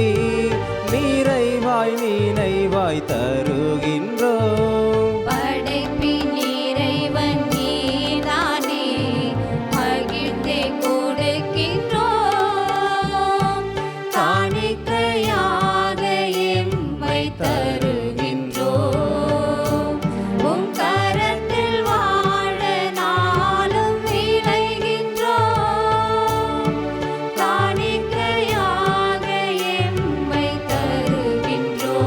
நிறைவாய் நினைவாய் தருகின்றோம்.
படைப்பின் இறைவன் நீதானே, பகிர்ந்தே கொடுக்கின்றோம். காணிக்கையாக எம்மை தருகின்றோம். உம் கரத்தில் வாழ நாளும் விளைகின்றோம். காணிக்கையாக எம்மை தருகின்றோம்.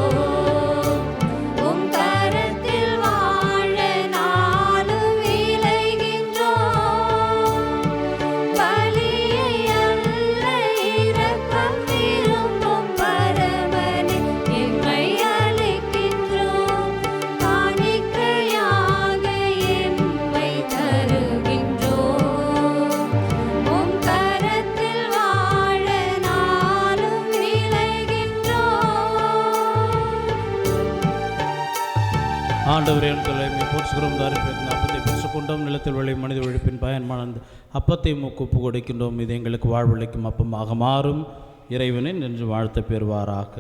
உம் கரத்தில் வாழ நாளும் விளைகின்றோம். பலியை அல்ல இரக்கம் விரும்பும் பரமனே, எம்மை அழைக்கின்றோம். காணிக்கையாக எம்மை தருகின்றோம். உம் கரத்தில் வாழ நாளும் விளைகின்றோம்.
ஆண்டவரே தலைமை போற்றுகிறோம். தாரிப்பின் அப்பத்தை பெற்றுக்கொண்டோம். நிலத்தில் விளையும் மனித உழைப்பின் பயன்மான அந்த அப்பத்தை ஒப்பு கொடுக்கின்றோம். இது எங்களுக்கு வாழ்வளிக்கும் அப்பமாக மாறும். இறைவனை நின்று வாழ்த்த பெறுவாராக.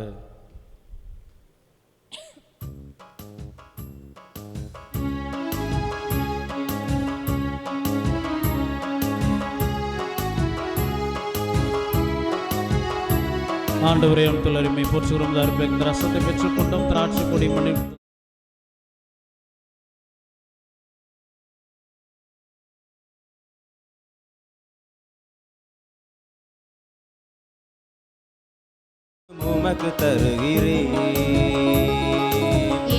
ஆண்டவரே தலைமை போற்றுகிறோம். தாரிப்பின் ரசத்தை பெற்றுக்கொண்டோம். திராட்சை கொடி மண்ணில்
உமக்கு தருகிறேன்.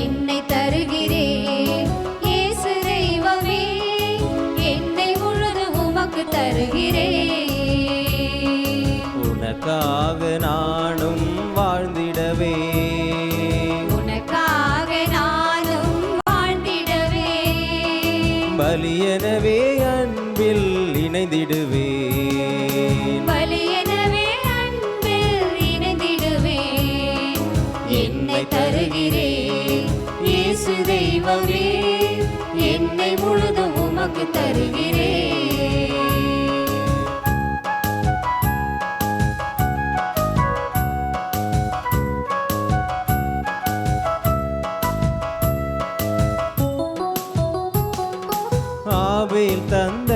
என்னை தருகிறேன் இயேசு தெய்வமே, என்னை முழுதும் உமக்கு தருகிறேன்.
உனக்காக நானும் வாழ்ந்திடவே,
உனக்காக நானும் வாழ்ந்திடவே,
பலியெனவே அன்பில் இணைந்திடுவேன்.
பலியெனவே அன்பில் இணைந்திடுவேன். என்னை தருகிறேன் இயேசு தெய்வமே, என்னை முழுதும் உமக்கு தருகிறேன்.
ஆபேல் தந்த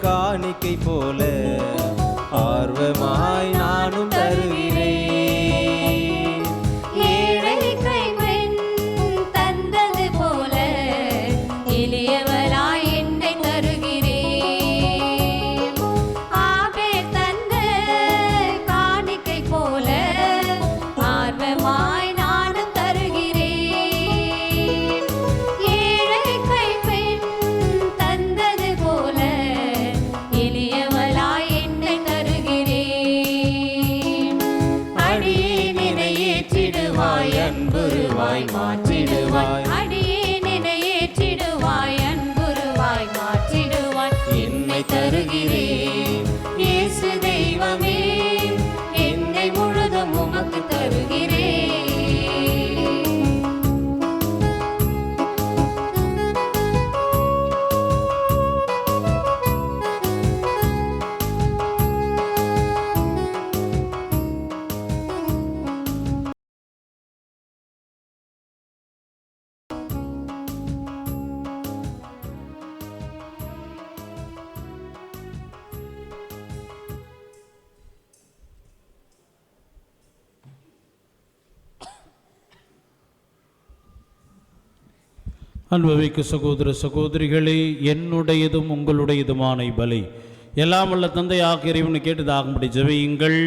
காணிக்கை போல ஆர்வமாய் நானும் தருகிறேன்.
ஏழை கைம்பெண் தந்தது போல எளியவளாய் என்னை தருகிறேன். ஆபேல் தந்த காணிக்கை போல ஆர்வமாய் நானும் தருகிறேன். ஏழை கைம்பெண் தந்தது போல எளியவளாய் என்னை தருகிறேன். அடியேனை ஏற்றிடுவாய், அன்புருவாய் மாற்றிடுவாய். அடியேனை ஏற்றிடுவாய், அன்புருவாய் மாற்றிடுவாய். என்னை தருகிறேன் இயேசு தெய்வமே, என்னை முழுதும் உமக்கு தருகிறேன்.
அன்புமிக்க சகோதர சகோதரிகளே, என்னுடையதும் உங்களுடையதுமான பலி எல்லாம் வல்ல தந்தையாக இறைவனை கேட்டதாகும்படி ஜெபியுங்கள்.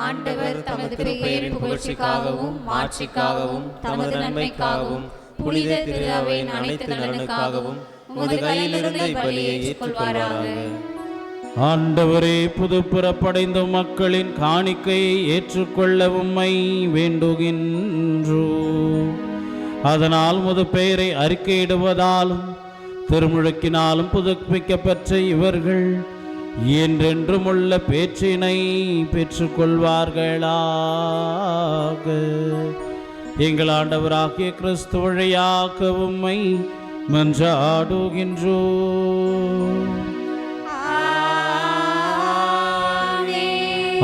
ஆண்டவர் தமது பெயரின் புகழ்ச்சிக்காகவும் மாட்சிக்காகவும் தமது நன்மைக்காகவும் புனித திரு அவையின் அனைத்து நலனுக்காகவும் உமது கையிலிருந்து பலியை ஏற்றுக்கொள்வாராக.
ஆண்டவரே, புது பிறப்படைந்த மக்களின் காணிக்கையை ஏற்றுக்கொள்ள உம்மை வேண்டுகின்றோ. அதனால் உமது பெயரை அறிக்கையிடுவதாலும் திருமுழுக்கினாலும் புதுப்பிக்கப்பெற்ற இவர்கள் என்றென்றும் உள்ள பேற்றினை பெற்றுக்கொள்வார்களாக. எங்கள் ஆண்டவராகிய கிறிஸ்து வழியாக உம்மை மன்றாடுகின்றோம்.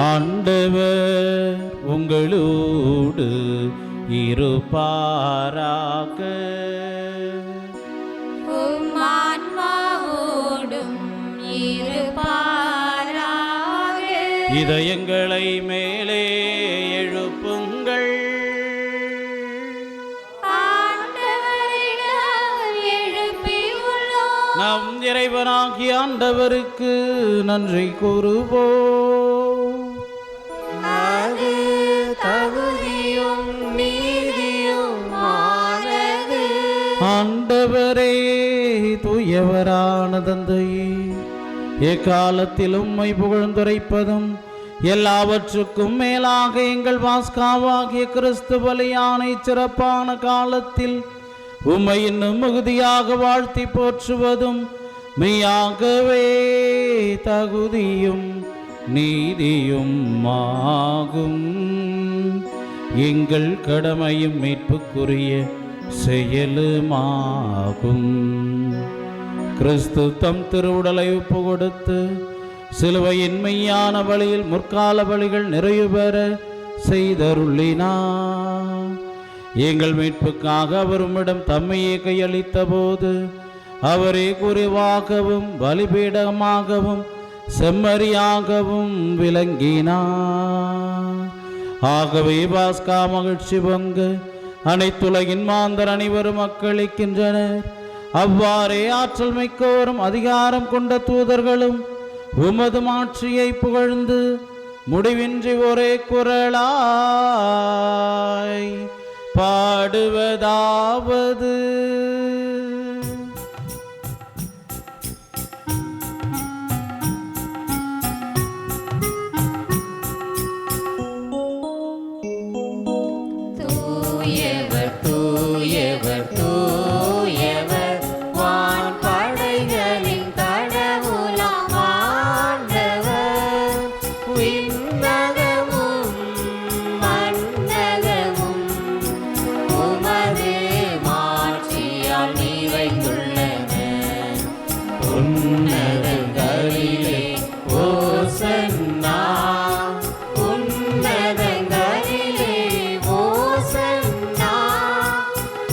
ஆண்டவர் உங்களோடு இருப்பாராக.
உம் ஆன்மாவோடும் இருப்பாராக.
இதயங்களை மேலே எழுப்புங்கள்.
ஆண்டவரிடம் எழுப்பியுள்ளோம்.
நம் இறைவனாகிய ஆண்டவருக்கு நன்றி கூறுவோம்.
அது தகுதியும் நீதியுமானது.
ஆண்டவரே, தூயவரான தந்தையே, எக்காலத்தில் உம்மை புகழ்ந்துரைப்பதும் எல்லாவற்றுக்கும் மேலாக எங்கள் பாஸ்காவாகிய கிறிஸ்து பலியான சிறப்பான காலத்தில் உம்மை இன்னும் மிகுதியாக வாழ்த்தி போற்றுவதும் மெய்யாகவே தகுதியும் நீதியும் ஆகும். எங்கள் கடமையும் மீட்புக்குரிய செயலுமாகும். கிறிஸ்து தம் திருவுடலை ஒப்பு கொடுத்து சிலுவையின் மெய்யான வழியில் முற்கால வழிகள் நிறைவு பெற செய்தருளினார். எங்கள் மீட்புக்காக அவர் உம்மிடம் தம்மையே கையளித்த போது அவரே குருவாகவும் பலிபீடமாகவும் செம்மறியாகவும் விளங்கினார். ஆகவே பாஸ்கா மகிழ்ச்சி பொங்கு அனைத்துலகின் மாந்தர் அனைவரும் மக்களிக்கின்றனர். அவ்வாறே ஆற்றல் மிக்கோரும் அதிகாரம் கொண்ட தூதர்களும் உமது மாட்சியை புகழ்ந்து முடிவின்றி ஒரே குரலாய் பாடுவதாவது:
தூயவர் தூயவர் தூயவர் வான் படைகளின் கடவுளாம் ஆண்டவர். விண்ணகமும் மண்ணகமும் உமது மாட்சியால் நிறைந்துள்ளன. உன்னதங்களிலே ஓசன்னா, உன்னதங்களிலே ஓசன்னா.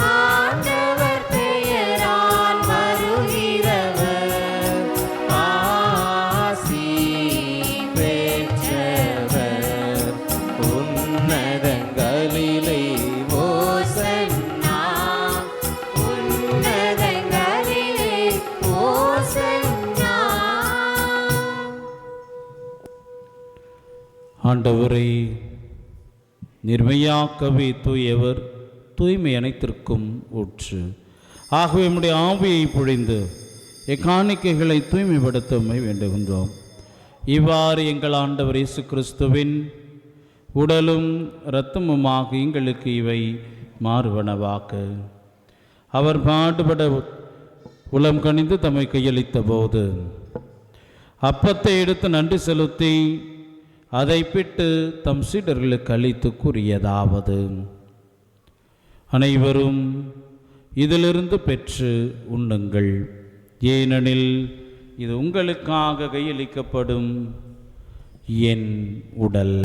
ஆண்டவர் பெயரால் வருகிறவர் ஆசி பெற்றவர்.
உன்னதங்களிலே
ஓசன்னா, உன்னதங்களிலே ஓசன்னா.
ஆண்டவரை நிர்மையாக்கவே தூயவர், தூய்மை அனைத்திற்கும் ஊற்று. ஆகவே நம்முடைய ஆவியை பொழிந்து எக்காணிக்கைகளை தூய்மைப்படுத்த உம்மை வேண்டுகின்றோம். இவ்வாறு எங்கள் ஆண்டவர் இயேசு கிறிஸ்துவின் உடலும் இரத்தமுமாக எங்களுக்கு இவை மாறுவனவாக்க. அவர் பாடுபட உளம் கனிந்து தம்மை கையளித்த போது அப்பத்தை எடுத்து நன்றி செலுத்தி அதை பிட்டு தம் சீடர்களுக்கு அளித்து கூறியதாவது: அனைவரும் இதிலிருந்து பெற்று உண்ணுங்கள், ஏனெனில் இது உங்களுக்காக கையளிக்கப்படும் என் உடல்.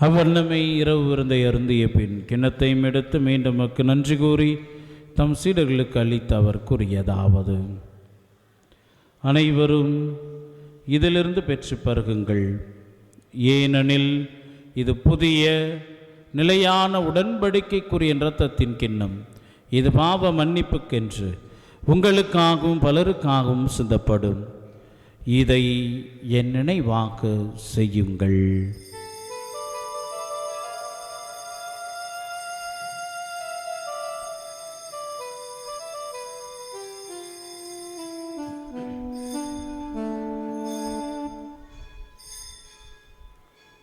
அவ்வண்ணமை இரவு விருந்தை அருந்திய பின் கிண்ணத்தையும் எடுத்து மீண்டும் மக்கு நன்றி கூறி தம் சீடர்களுக்கு அளித்து அவர் கூறியதாவது: அனைவரும் இதிலிருந்து பெற்று பருகுங்கள், ஏனெனில் இது புதிய நிலையான உடன்படிக்கைக்குரிய இரத்தத்தின் கிண்ணம். இது பாவ மன்னிப்புக்கென்று உங்களுக்காகவும் பலருக்காகவும் சிந்தப்படும். இதை என் நினைவாக செய்யுங்கள்.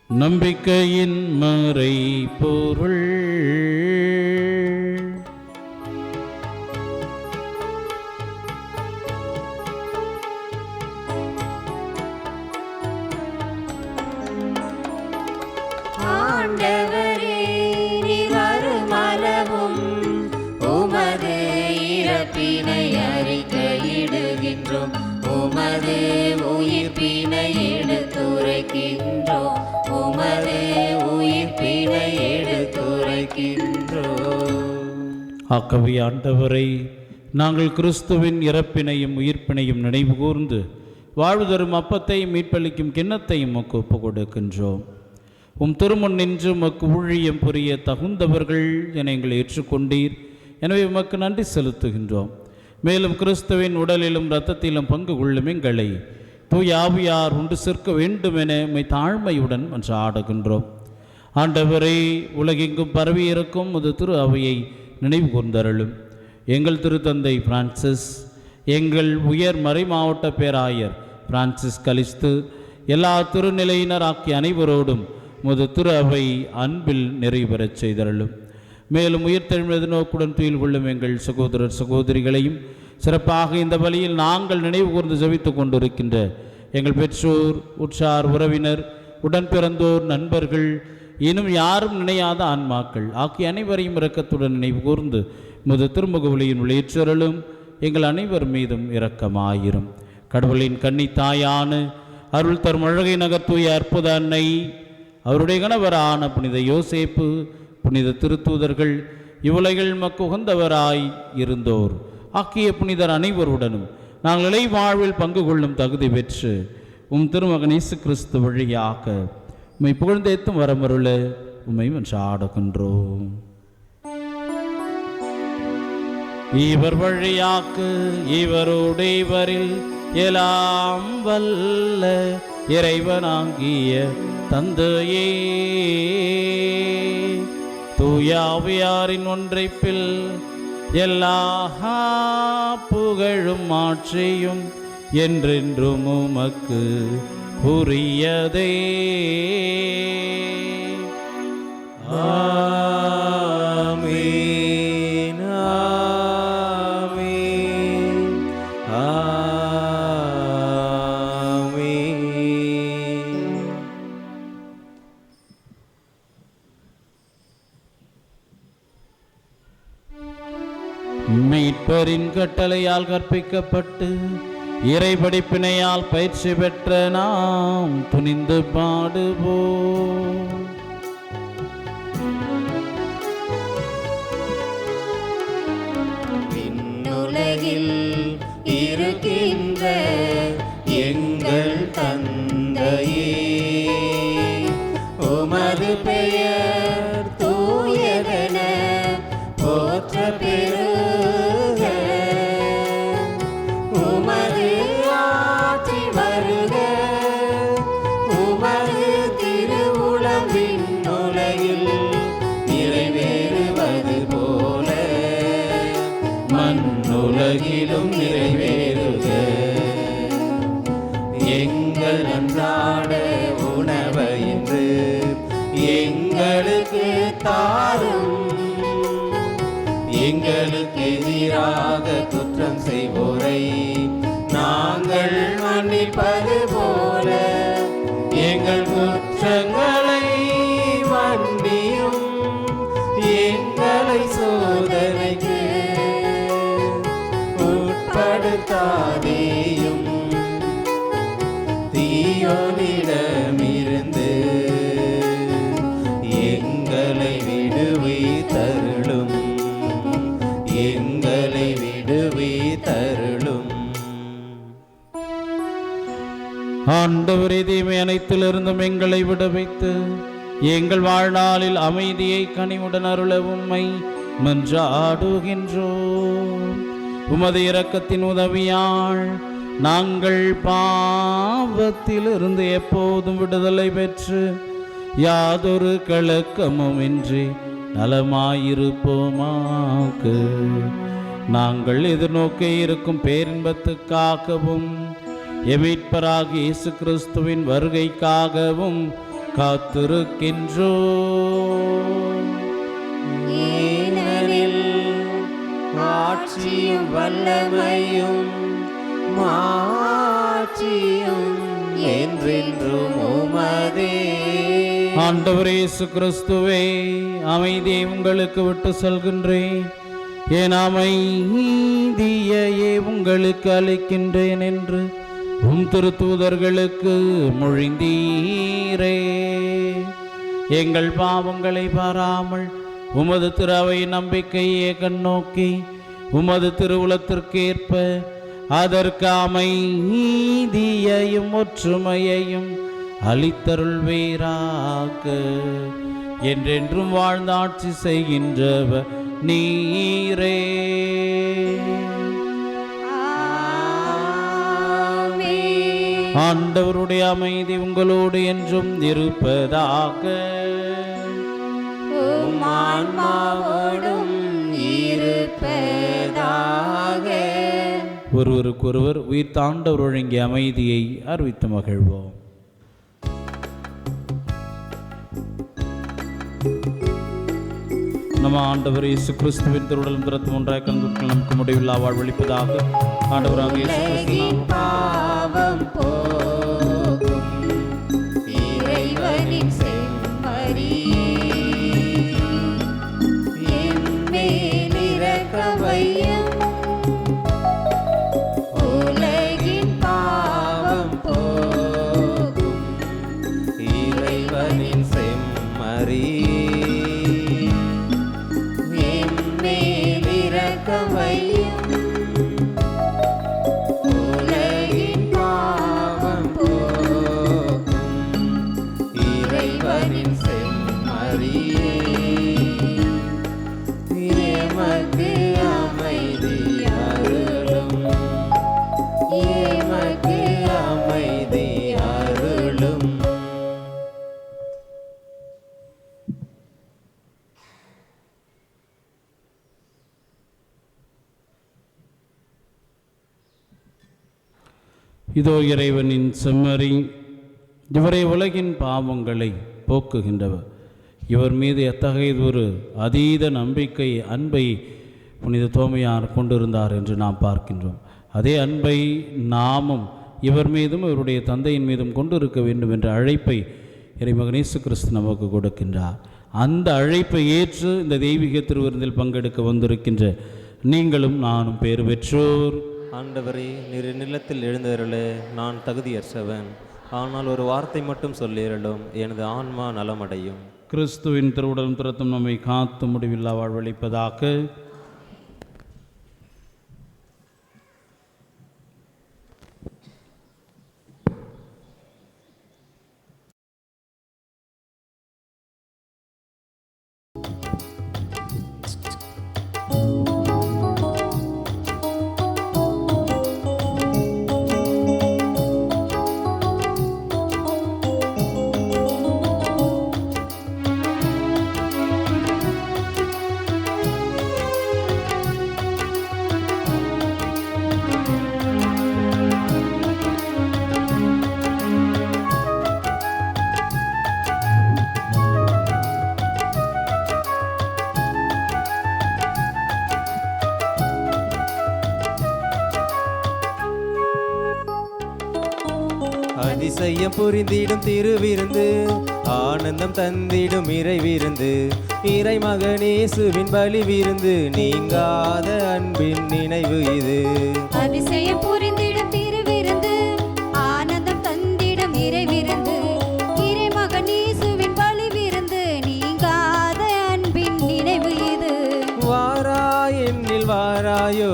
நம்பிக்கையின் மறை பொருள்.
நினைக்கின்றோம் உமது உயிர்ப்பினை எடுத்துரைக்கின்றோம்.
ஆகவே ஆண்டவரை, நாங்கள் கிறிஸ்துவின் இறப்பினையும் உயிர்ப்பினையும் நினைவு கூர்ந்து வாழ்வு தரும் அப்பத்தை மீட்பளிக்கும் கிண்ணத்தையும் உமக்கு ஒப்புக் கொடுக்கின்றோம். திருமுன் நின்று உமக்கு ஊழியம் புரிய தகுந்தவர்கள் என எங்களை ஏற்றுக்கொண்டீர். எனவே உமக்கு நன்றி செலுத்துகின்றோம். மேலும் கிறிஸ்துவின் உடலிலும் இரத்தத்திலும் பங்கு கொள்ளும் எங்களை தூய ஆவியார் உண்டு சேர்க்க வேண்டும் என உம்மை தாழ்மையுடன் மன்றாடுகின்றோம். ஆண்டவரே, உலகெங்கும் பரவி இருக்கும் அது திரு அவையை நினைவு கூர்ந்தருளும். எங்கள் திருத்தந்தை பிரான்சிஸ், எங்கள் உயர் மறை மாவட்ட பேராயர் பிரான்சிஸ் கலிஸ்து, எல்லா திருநிலையினர் ஆகிய அனைவரோடும் திரு அவை அன்பில் நிறைவு பெறச் செய்தருளும். மேலும் உயிர்த்தெழுவது நோக்குடன் துயில் கொள்ளும் எங்கள் சகோதரர் சகோதரிகளையும், சிறப்பாக இந்த வழியில் நாங்கள் நினைவு கூர்ந்து ஜெபித்துக் கொண்டிருக்கின்ற எங்கள் பெற்றோர், உற்றார், உறவினர், உடன் பிறந்தோர், நண்பர்கள், இன்னும் யாரும் நினையாத ஆன்மாக்கள் ஆகிய அனைவரையும் இரக்கத்துடன் நினைவு கூர்ந்து திருமுக ஒளியின் உள்ளேற்றருளும். எங்கள் அனைவர் மீதும் இரக்கமாயிரும். கடவுளின் கன்னி தாயான அருள் தரும் அழகை நகர் தூய அற்புத அன்னை, அவருடைய கணவரான புனித யோசேப்பு, புனித திருத்தூதர்கள், இவ்வுலகில் மக்கு உகந்தவராய் இருந்தோர் ஆக்கிய புனிதர் அனைவருடனும் நாங்கள் இலை வாழ்வில் பங்கு கொள்ளும் தகுதி பெற்று திருமகன் இயேசு கிறிஸ்து வழியாக உம்மை புகழ்ந்தேத்தும் வரமருள உம்மை மன்றாடுகின்றோம். இவர் வழியாக இவரோடு இவரில் எல்லாம் வல்ல இறைவனாகிய தந்தையே, தூய ஆவியாரின் ஒன்றைப்பில் எல்லா புகழும் ஆட்சியும் என்றென்றும் உமக்கு உரியதே.
ஆமென், ஆமென், ஆமென்.
மீட்பரின் கட்டளையால் கற்பிக்கப்பட்டு இறை படிப்பினையால் பயிற்சி பெற்ற நாம் துணிந்து பாடுவோம்.
விண்ணுலகில் இருக்கின்ற எங்கள் தந்தையே, உமது பெயர் தூயதென போற்ற பெறுக. உமது ஆட்சி வருக. உமது திருவுளம் விண்ணுலகில் நிறைவேறுவது போல மண்ணுலகிலும் நிறைவேறுக. எங்கள் அன்றாட உணவை இன்று எங்களுக்கு தாரும். எங்களுக்கு எதிராக குற்றம் செய்வோரை நாங்கள் மன்னிப்பது போல எங்கள் குற்றங்களை மன்னியும். எங்களை சோதனைக்கு உட்படுத்தாதேயும், தீயோனிடமிருந்து எங்களை விடுவித்தருளும். எங்களை விடுவித்தருளும்.
ஆண்டவரே, தீமை அனைத்திலிருந்தும் எங்களை விடுவித்து எங்கள் வாழ்நாளில் அமைதியை கனிவுடன் அருள உம்மை மன்றாடுகின்றோம். உமது இரக்கத்தின் உதவியால் நாங்கள் பாவத்திலிருந்து எப்போதும் விடுதலை பெற்று யாதொரு கலக்கமும் இன்றி நலமாயிருப்போமாக. நாங்கள் எதிர்நோக்க இருக்கும் பேரின்பத்துக்காகவும் எமீட்பராகிய இயேசு கிறிஸ்துவின் வருகைக்காகவும் காத்திருக்கின்றோம்.
ஏனெனில் ஆட்சியும் வல்லமையும் மாட்சியும் என்றென்றும் உமதே.
ஆண்டவரே இயேசு கிறிஸ்துவே, அமைதியை உங்களுக்கு விட்டு செல்கின்றேன், என் அமைதியையே உங்களுக்கு அளிக்கின்றேன் என்று திருத்தூதர்களுக்கு மொழிந்தீர். நீரே. எங்கள் பாவங்களை பாராமல் உமது திரு அவை நம்பிக்கையே கண்ணோக்கி உமது திருவுளத்திற்கேற்ப அதற்கு அமைதியையும் ஒற்றுமையையும் அளித்தருள்வீராக. என்றென்றும் வாழ்ந்து ஆட்சி செய்கின்றவர் நீரே. ஆண்டவருடைய அமைதி உங்களோடு என்றும் இருப்பதாக.
ஆன்மாவோடும் இருப்பதாக.
ஒருவருக்கொருவர் உயிர் தாண்டவர் ஒழுங்கிய அமைதியை அறிவித்து மகிழ்வோம். நம்ம ஆண்டவர் இயேசு கிறிஸ்துவின் திருவுடலும் திறத்தும் ஒன்றாய் கலந்து நமக்கு முடிவில்லா வாழ்வளிப்பதாக. ஆண்டவராக இயேசு கிறிஸ்து
பாவம் போகும் இறைவனின் செம்மறியே, எம்மேல் இரக்கமையும். உலகின் பாவம் போகும் இறைவனின் செம்மறியே, எம்மேல் இரக்கமையும்.
இதோ இறைவனின் செம்மறி, இவரை உலகின் பாவங்களை போக்குகின்றவர். இவர் மீது எத்தகையதொரு அதீத நம்பிக்கை அன்பை புனித தோமையார் கொண்டிருந்தார் என்று நாம் பார்க்கின்றோம். அதே அன்பை நாமும் இவர் மீதும் இவருடைய தந்தையின் மீதும் கொண்டிருக்க வேண்டும் என்ற அழைப்பை இறைமகன் இயேசு கிறிஸ்து நமக்கு கொடுக்கின்றார். அந்த அழைப்பை ஏற்று இந்த தெய்வீக திருவிருந்தில் பங்கெடுக்க வந்திருக்கின்ற நீங்களும் நானும் பேறு பெற்றோர்.
ஆண்டவரே, நீர் நிலத்தில் எழுந்தருள நான் தகுதியற்றவன். ஆனால் ஒரு வார்த்தை மட்டும் சொல்லிரலும், எனது ஆன்மா நலமடையும்.
கிறிஸ்துவின் திருவுடலும் திறத்தும் நம்மை காத்து முடிவில்லா வாழ்வளிப்பதாக.
அதிசயம் புரிந்திடும் திருவிருந்து, ஆனந்தம் தந்திடும் இறைவிருந்து, இறைமகனேசுவின் பலி விருந்து, நீங்காத அன்பின் நினைவு இது.
அதிசயம் புரிந்திடும் திருவிருந்து, ஆனந்தம் தந்திடும் இறைவிருந்து, இறைமகனேசுவின் பலி விருந்து, நீங்காத அன்பின் நினைவு இது.
வாரா என்னில் வாராயோ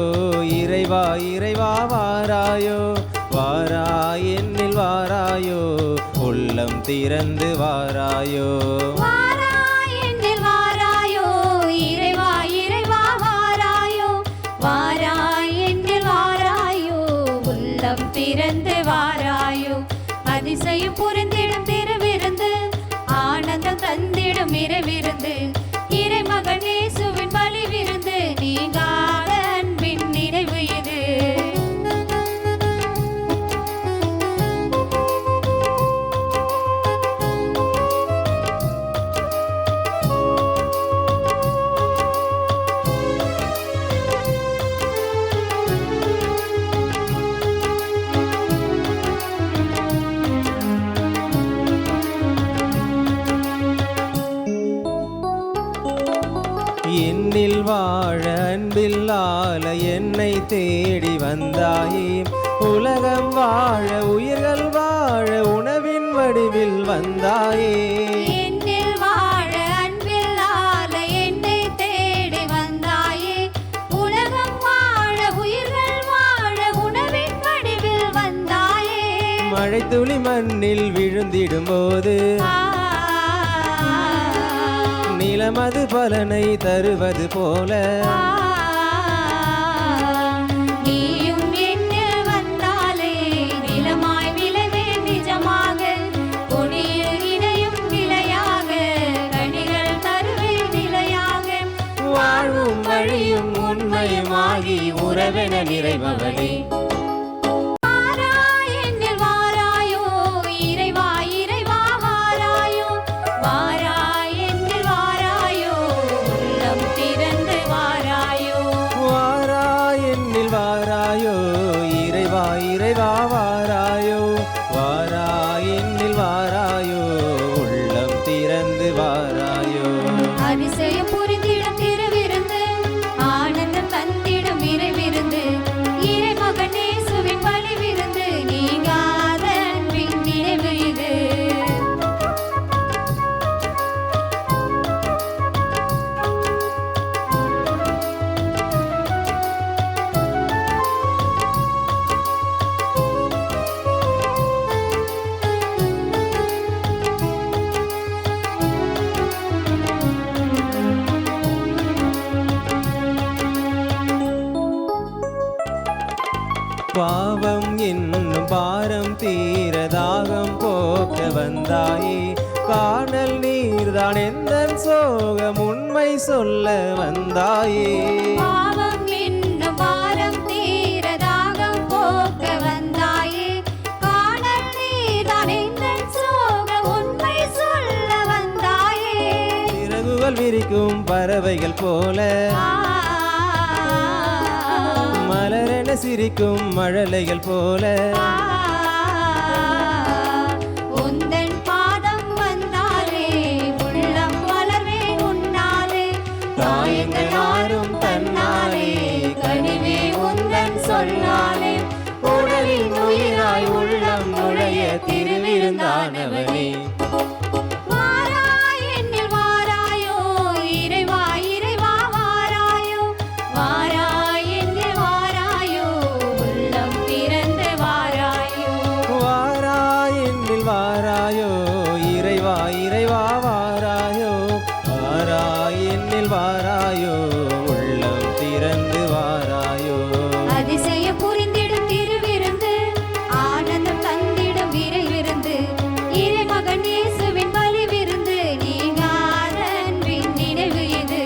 இறைவா, இறைவா வாராயோ, வாரா என்னில் வாராயோ, உள்ளம் திறந்து வாராயோ.
வாரா என்னில் வாராயோ இறைவா, இறைவா வாராயோ, வாரா என்னில் வாராயோ, உள்ளம் திறந்து வாராயோ. அதிசயம் புரிந்திடும் திருவிருந்து, ஆனந்தம் தந்திடும் இறைவிருந்து, இறைமகன் இயேசுவின் பலி விருந்து, நீங்காத அன்பின் நினைவு இது.
என்னில் வாழ அன்பில்லால என்னை தேடி வந்தாயே, உலகம் வாழ உயிர்கள் வாழ உணவின் வடிவில் வந்தாயே.
என்னில் வாழ அன்பில்லாத என்னை தேடி வந்தாயே. உலகம் வாழ உயிர்கள் வாழ உணவின் வடிவில் வந்தாயே.
மழை துளி மண்ணில் விழுந்திடும் போது நிலமது பலனை தருவது போல
நீயும் என்னில் வந்தாலே நிலமாய் விளைவே நிஜமாக. கொடியில் இணையும் நிலையாக கனிகள் தருவே நிலையாக.
வாழ்வும் வழியும் உண்மையுமாகி உறவென நிறைபவளே.
வாராய் என்னில் வாராயோ இறைவா இறைவா வாராயோ. வாராய் என்னில் வாராயோ உள்ளம் திறந்து வாராயோ.
வாராய் என்னில் வாராயோ இறைவா இறைவா வாராயோ. வாராய் என்னில் வாராயோ உள்ளம் திறந்து வாராயோ.
அதிசயம் புரிந்திடும் திருவிருந்து ஆனந்தம் தந்திடும் இறைவிருந்து. இறைமகன் இயேசுவின் பலிவிருந்து நீங்காத அன்பின் நினைவு இது.
பாவம் என்னும் பாரம் தீர தாகம் போக்க வந்தாயே. காணல் நீர்தான் எந்தன் சோகம் உண்மை சொல்ல வந்தாயே.
பாவம் என்னும் பாரம் தீர தாகம் போக்க வந்தாயே. காணல் நீர்தான் எந்தன் சோகம் உண்மை சொல்ல வந்தாயே.
சிறகுகள் விரிக்கும் பறவைகள் போல மலரென சிரிக்கும் மழலைகள் போல
உந்தன் பாதம் வந்தாலே உள்ளம் வளர்வே உன்னாலே.
தாயங்கள் நாரும் தன்னாலே கனிவே உந்தன் சொன்னாலே. உடலின் உயிராய் உள்ளம் நுழைய திருவிருந்தானவனே.
வாராய் என்னில் வாராயோ இறைவா இறைவா வாராயோ. வாராய் என்னில் வாராயோ உள்ளம் திறந்து வாராயோ.
வாராய் என்னில் வாராயோ இறைவா இறைவா வாராயோ. வாராய் என்னில் வாராயோ உள்ளம் திறந்து வாராயோ.
அதிசயம் புரிந்திடும் திருவிருந்து ஆனந்தம் தந்திடும் இறைவிருந்து. இறைமகன் இயேசுவின் பலிவிருந்து நீங்காத அன்பின் நினைவு இது.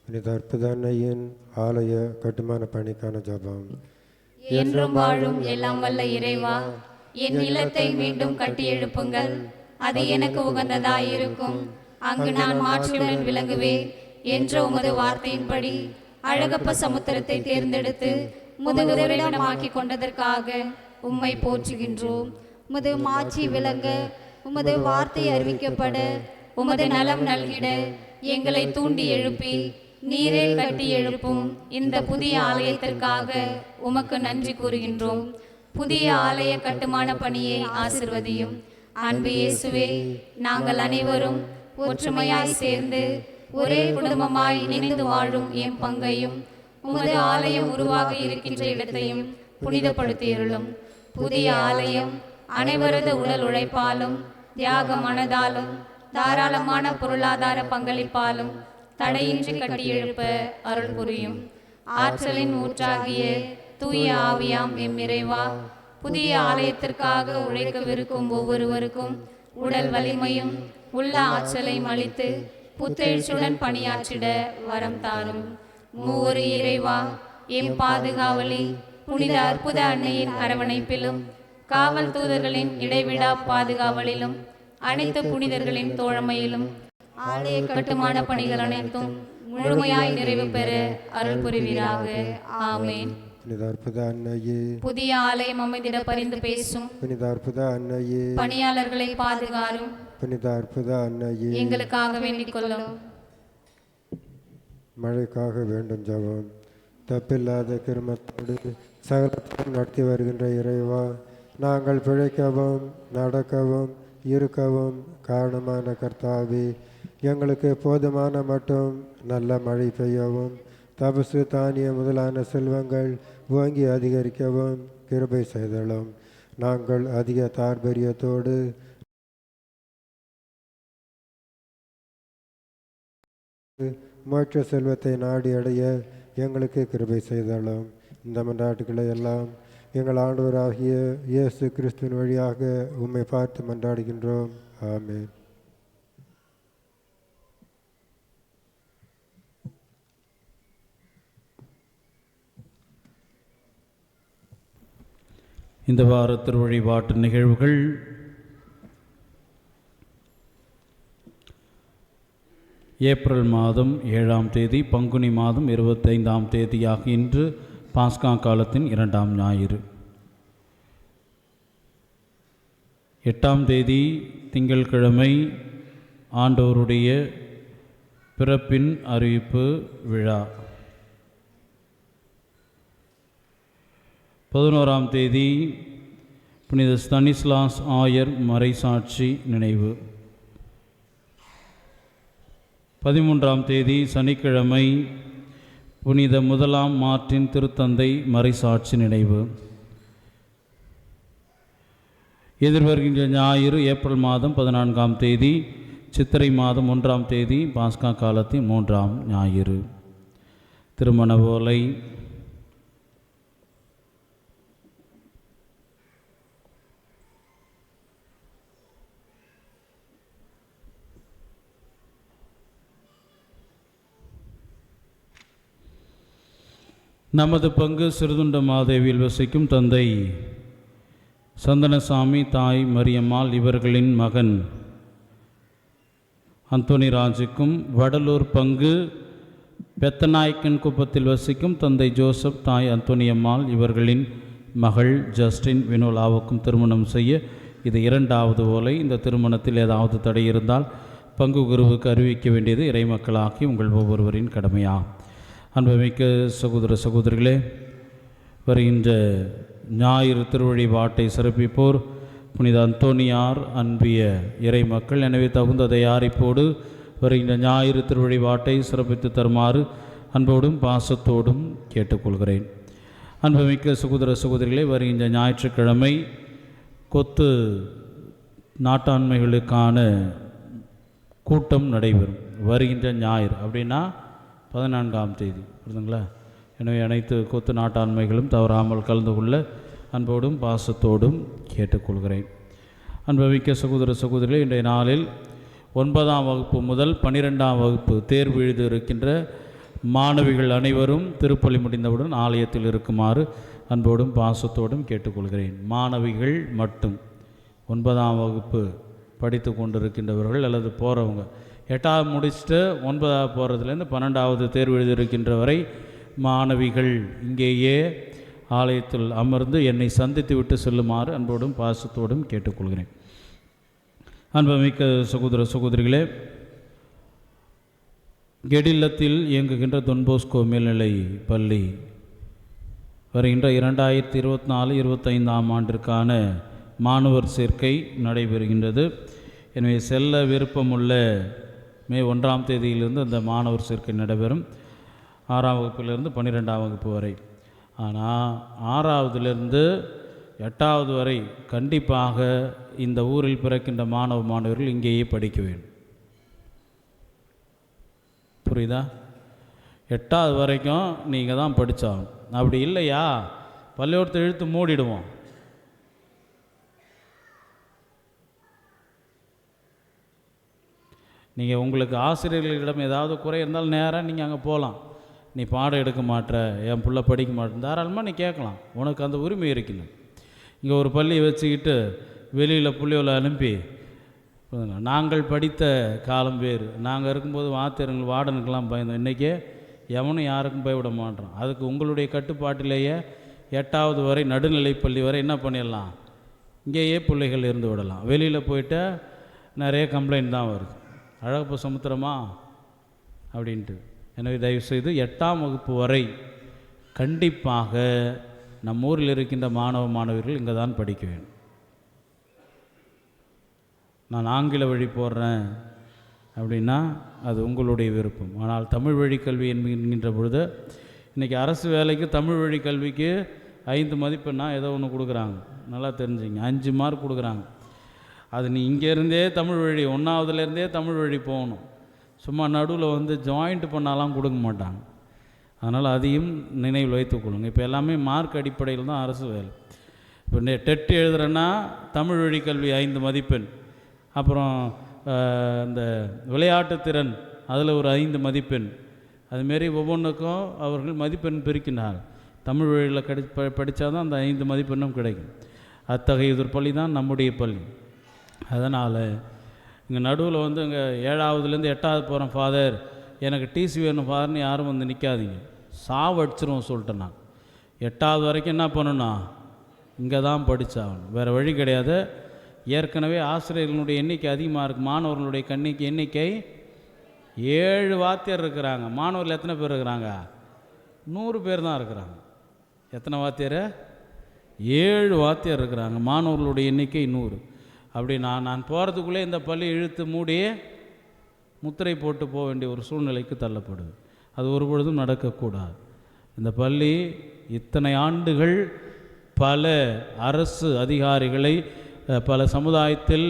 புனித அற்புத அன்னையின் ஆலய கட்டுமான பணிக்கான ஜெபம்.
என்றும் வாழும் எல்லாம் வல்ல இறைவா, என் இல்லத்தை மீண்டும் கட்டி எழுப்புங்கள். அது எனக்கு உகந்ததாயிருக்கும். அங்கு நான் மாட்சியுடன் விளங்குவேன் என்ற உமது வார்த்தையின்படி அழகப்ப சமுத்திரத்தை தேர்ந்தெடுத்து முதுகுதவிடமாக்கி கொண்டதற்காக உம்மை போற்றுகின்றோம். உமது மாட்சி விளங்க, உமது வார்த்தை அறிவிக்கப்பட, உமது நலம் நல்கிட எங்களை தூண்டி எழுப்பி நீரே கட்டி எழுப்பும் இந்த புதிய ஆலயத்திற்காக உமக்கு நன்றி கூறுகின்றோம். புதிய ஆலய கட்டுமான பணியை ஆசிர்வதியும். அன்பு இயேசுவே, நாங்கள் அனைவரும் ஒற்றுமையாய் சேர்ந்து ஒரே குடும்பமாய் இணைந்து வாழும் எம் பங்கையும் உமது ஆலயம் உருவாக இருக்கின்ற இடத்தையும் புனிதப்படுத்தியருளும். புதிய ஆலயம் அனைவரது உடல் உழைப்பாலும் தியாக மனதாலும் தாராளமான பொருளாதார பங்களிப்பாலும் தடையின்றி கட்டியெழுப்ப அருள் புரியும். ஆற்றலின் ஊற்றாகிய தூய ஆவியாம் எம் இறைவா, புதிய ஆலயத்திற்காக உழைக்கவிருக்கும் ஒவ்வொருவருக்கும் உடல் வலிமையும் உள்ள ஆற்றலையும் அளித்து புத்தெழுச்சியுடன் பணியாற்றிட வரம் தாரும். மூவொரு இறைவா, எம் பாதுகாவலி புனித அற்புத அன்னையின் அரவணைப்பிலும் காவல் தூதர்களின் இடைவிடா பாதுகாவலிலும் அனைத்து புனிதர்களின் தோழமையிலும் ஆலய கட்டுமான பணிகள் அனைத்தும் முழுமையாய் நிறைவு பெற அருள் புரிவீராக. ஆமேன்.
புனித அற்புத அன்னையே,
புதிய ஆலயம் அமைந்திட பரிந்து பேசும்
புனித அற்புத அன்னையே,
பணியாளர்களை பாதுகாரும்
புனித அற்புத அன்னையே,
எங்களுக்காக வேண்டிக் கொள்ளும்.
மழைக்காக வேண்டும் ஜெபம். தப்பில்லாத கிருமத்தோடு சகலத்தையும் நடத்தி வருகின்ற இறைவா, நாங்கள் பிழைக்கவும் நடக்கவும் இருக்கவும் காரணமான கர்த்தாவே, எங்களுக்கு போதுமான மட்டும் நல்ல மழை பெய்யவும், தபசு தானிய முதலான செல்வங்கள் ஓங்கி அதிகரிக்கவும் கிருபை செய்தலும். நாங்கள் அதிக தாற்பரியத்தோடு மோட்ச செல்வத்தை நாடி அடைய எங்களுக்கு கிருபை செய்தலும். இந்த மன்றாட்டுக்களை எல்லாம் எங்கள் ஆண்டவராகிய இயேசு கிறிஸ்துவின் வழியாக உம்மை பார்த்து மன்றாடுகின்றோம். ஆமென்.
இந்த வார திருவழிபாட்டு நிகழ்வுகள் ஏப்ரல் மாதம் 7ஆம் தேதி, பங்குனி மாதம் 25ஆம் தேதியாக இன்று பாஸ்கா காலத்தின் 2ஆம் ஞாயிறு. 8ஆம் தேதி திங்கட்கிழமை ஆண்டவருடைய பிறப்பின் அறிவிப்பு விழா. 11ஆம் தேதி புனித ஸ்தானிஸ்லாஸ் ஆயர் மறைசாட்சி நினைவு. 13ஆம் தேதி சனிக்கிழமை புனித 1ஆம் மார்ட்டின் திருத்தந்தை மறைசாட்சி நினைவு. எதிர்வருகின்ற ஞாயிறு ஏப்ரல் மாதம் 14ஆம் தேதி, சித்திரை மாதம் 1ஆம் தேதி பாஸ்கா காலத்தின் 3ஆம் ஞாயிறு. திருமண ஓலை. நமது பங்கு சிறுதுண்ட மாதேவியில் வசிக்கும் தந்தை சந்தனசாமி, தாய் மரியம்மாள் இவர்களின் மகன் அந்தோனி ராஜுக்கும், வடலூர் பங்கு பெத்தநாயக்கன் குப்பத்தில் வசிக்கும் தந்தை ஜோசப், தாய் அந்தோனியம்மாள் இவர்களின் மகள் ஜஸ்டின் வினோலாவுக்கும் திருமணம் செய்ய இது 2வது ஓலை. இந்த திருமணத்தில் ஏதாவது தடை இருந்தால் பங்கு குருவுக்கு அறிவிக்க வேண்டியது இறைமக்களாகி உங்கள் ஒவ்வொருவரின் கடமையாகும். அன்புமிக்க சகோதர சகோதரிகளே, வருகின்ற ஞாயிறு திருவழிபாட்டை சிறப்பிப்போர் புனித அந்தோனியார் அன்பிய இறை மக்கள். எனவே தகுந்த தயாரிப்போடு வருகின்ற ஞாயிறு திருவழிபாட்டை சிறப்பித்து தருமாறு அன்போடும் பாசத்தோடும் கேட்டுக்கொள்கிறேன். அன்புமிக்க சகோதர சகோதரிகளே, வருகின்ற ஞாயிற்றுக்கிழமை கொத்து நாட்டாண்மைகளுக்கான கூட்டம் நடைபெறும். வருகின்ற ஞாயிறு அப்படின்னா 14ஆம் தேதி புரியுதுங்களா? எனவே அனைத்து கொத்து நாட்டாண்மைகளும் தவறாமல் கலந்து கொள்ள அன்போடும் பாசத்தோடும் கேட்டுக்கொள்கிறேன். அன்புமிக்க சகோதர சகோதரிகளே, இன்றைய நாளில் 9ஆம் வகுப்பு முதல் 12ஆம் வகுப்பு தேர்வு எழுத இருக்கின்ற மாணவிகள் அனைவரும் திருப்பலி முடிந்தவுடன் ஆலயத்தில் இருக்குமாறு அன்போடும் பாசத்தோடும் கேட்டுக்கொள்கிறேன். மாணவிகள் மட்டும் 9ஆம் வகுப்பு படித்து கொண்டிருக்கின்றவர்கள் அல்லது போகிறவங்க, 8ஆவது முடிச்சுட்டு 9ஆவது போகிறதுலேருந்து 12ஆவது தேர்வு எழுதியிருக்கின்ற வரை மாணவிகள் இங்கேயே ஆலயத்தில் அமர்ந்து என்னை சந்தித்து விட்டு செல்லுமாறு அன்போடும் பாசத்தோடும் கேட்டுக்கொள்கிறேன். அன்புமிக்க சகோதர சகோதரிகளே, கெடில்லத்தில் இயங்குகின்ற தொன்போஸ்கோ மேல்நிலை பள்ளி வருகின்ற 2024-25ஆம் ஆண்டிற்கான மாணவர் சேர்க்கை நடைபெறுகின்றது. எனவே செல்ல விருப்பமுள்ள மே 1ஆம் தேதியிலிருந்து அந்த மாணவர் சேர்க்கை நடைபெறும். 6ஆம் வகுப்பிலிருந்து 12ஆம் வகுப்பு வரை. ஆனால் 6ஆவதுலேருந்து 8ஆவது வரை கண்டிப்பாக இந்த ஊரில் பிறக்கின்ற மாணவர்கள் இங்கேயே படிக்க வேண்டும். புரியுதா? 8ஆவது வரைக்கும் நீங்கள் தான் படித்தாகணும். அப்படி இல்லையா பள்ளிக்கூடத்தை இழுத்து மூடிடுவோம். நீங்கள் உங்களுக்கு ஆசிரியர்களிடம் ஏதாவது குறை இருந்தாலும் நேராக நீங்கள் அங்கே போகலாம். நீ பாடம் எடுக்க மாட்டேற, என் பிள்ளை படிக்க மாட்டேன், தாராளமாக நீ கேட்கலாம். உனக்கு அந்த உரிமை இருக்கணும். இங்கே ஒரு பள்ளியை வச்சுக்கிட்டு வெளியில் புள்ளியோலை அனுப்பி, நாங்கள் படித்த காலம் வேறு. நாங்கள் இருக்கும்போது வாத்தியர்கள் வார்டனுக்கெல்லாம் பயந்தோம். இன்றைக்கே எவனும் யாருக்கும் போய்விட மாட்டான். அதுக்கு உங்களுடைய கட்டுப்பாட்டிலேயே 8வது வரை நடுநிலைப்பள்ளி வரை என்ன பண்ணிடலாம், இங்கேயே பிள்ளைகள் இருந்து விடலாம். வெளியில் போயிட்டு நிறைய கம்ப்ளைண்ட் தான் வருது, அழகப்ப சமுத்திரமா அப்படின்ட்டு. எனவே தயவுசெய்து 8ஆம் வகுப்பு வரை கண்டிப்பாக நம்ம ஊரில் இருக்கின்ற மாணவ மாணவியர்கள் இங்கே தான் படிக்க வேண்டும். நான் ஆங்கில வழி போடுறேன் அப்படின்னா அது உங்களுடைய விருப்பம். ஆனால் தமிழ் வழி கல்வி என்கின்ற பொழுது இன்றைக்கி அரசு வேலைக்கு தமிழ் வழி கல்விக்கு 5 மதிப்பெண்ணா ஏதோ ஒன்று கொடுக்குறாங்க. நல்லா தெரிஞ்சுங்க, 5 மார்க் கொடுக்குறாங்க. அது நீ இங்கேருந்தே தமிழ் வழி 1ஆவதுலேருந்தே தமிழ் வழி போகணும். சும்மா நடுவில் ஜாயிண்ட் பண்ணாலாம் கொடுக்க மாட்டாங்க. அதனால் அதையும் நினைவில் வைத்துக்கொள்ளுங்க. இப்போ எல்லாமே மார்க் அடிப்படையில் தான் அரசு வேலை. இப்போ டெட் எழுதுறேன்னா தமிழ் வழி கல்வி 5 மதிப்பெண், அப்புறம் இந்த விளையாட்டு திறன் அதில் ஒரு 5 மதிப்பெண், அதுமாரி ஒவ்வொன்றுக்கும் அவர்கள் மதிப்பெண் பிரிக்கின்றார்கள். தமிழ் வழியில் படித்தா தான் அந்த 5 மதிப்பெண்ணும் கிடைக்கும். அத்தகைய ஒரு பள்ளி தான் நம்முடைய பள்ளி. அதனால் இங்கே நடுவில் இங்கே 7ஆவதுலேருந்து 8ஆவது போகிறேன் ஃபாதர், எனக்கு டிசி வேணும் ஃபாதர்னு யாரும் நிற்காதீங்க, சாவடிச்சிருவோம் சொல்லிட்டேன். நான் 8ஆவது வரைக்கும் என்ன பண்ணணும், இங்கே தான் படித்தாகணும், வேறு வழி கிடையாது. ஏற்கனவே ஆசிரியர்களுடைய எண்ணிக்கை அதிகமாக இருக்குது. மாணவர்களுடைய எண்ணிக்கை 7 வாத்தியார் இருக்கிறாங்க. மாணவர்கள் எத்தனை பேர் இருக்கிறாங்க? 100 பேர் தான் இருக்கிறாங்க. எத்தனை வாத்தியார்? 7 வாத்தியார் இருக்கிறாங்க. மாணவர்களுடைய எண்ணிக்கை 100. அப்படி நான் போகிறதுக்குள்ளே இந்த பள்ளி இழுத்து மூடி முத்திரை போட்டு போக வேண்டிய ஒரு சூழ்நிலைக்கு தள்ளப்படுது. அது ஒரு பொழுதும் நடக்கக்கூடாது. இந்த பள்ளி இத்தனை ஆண்டுகள் பல அரசு அதிகாரிகளை, பல சமுதாயத்தில்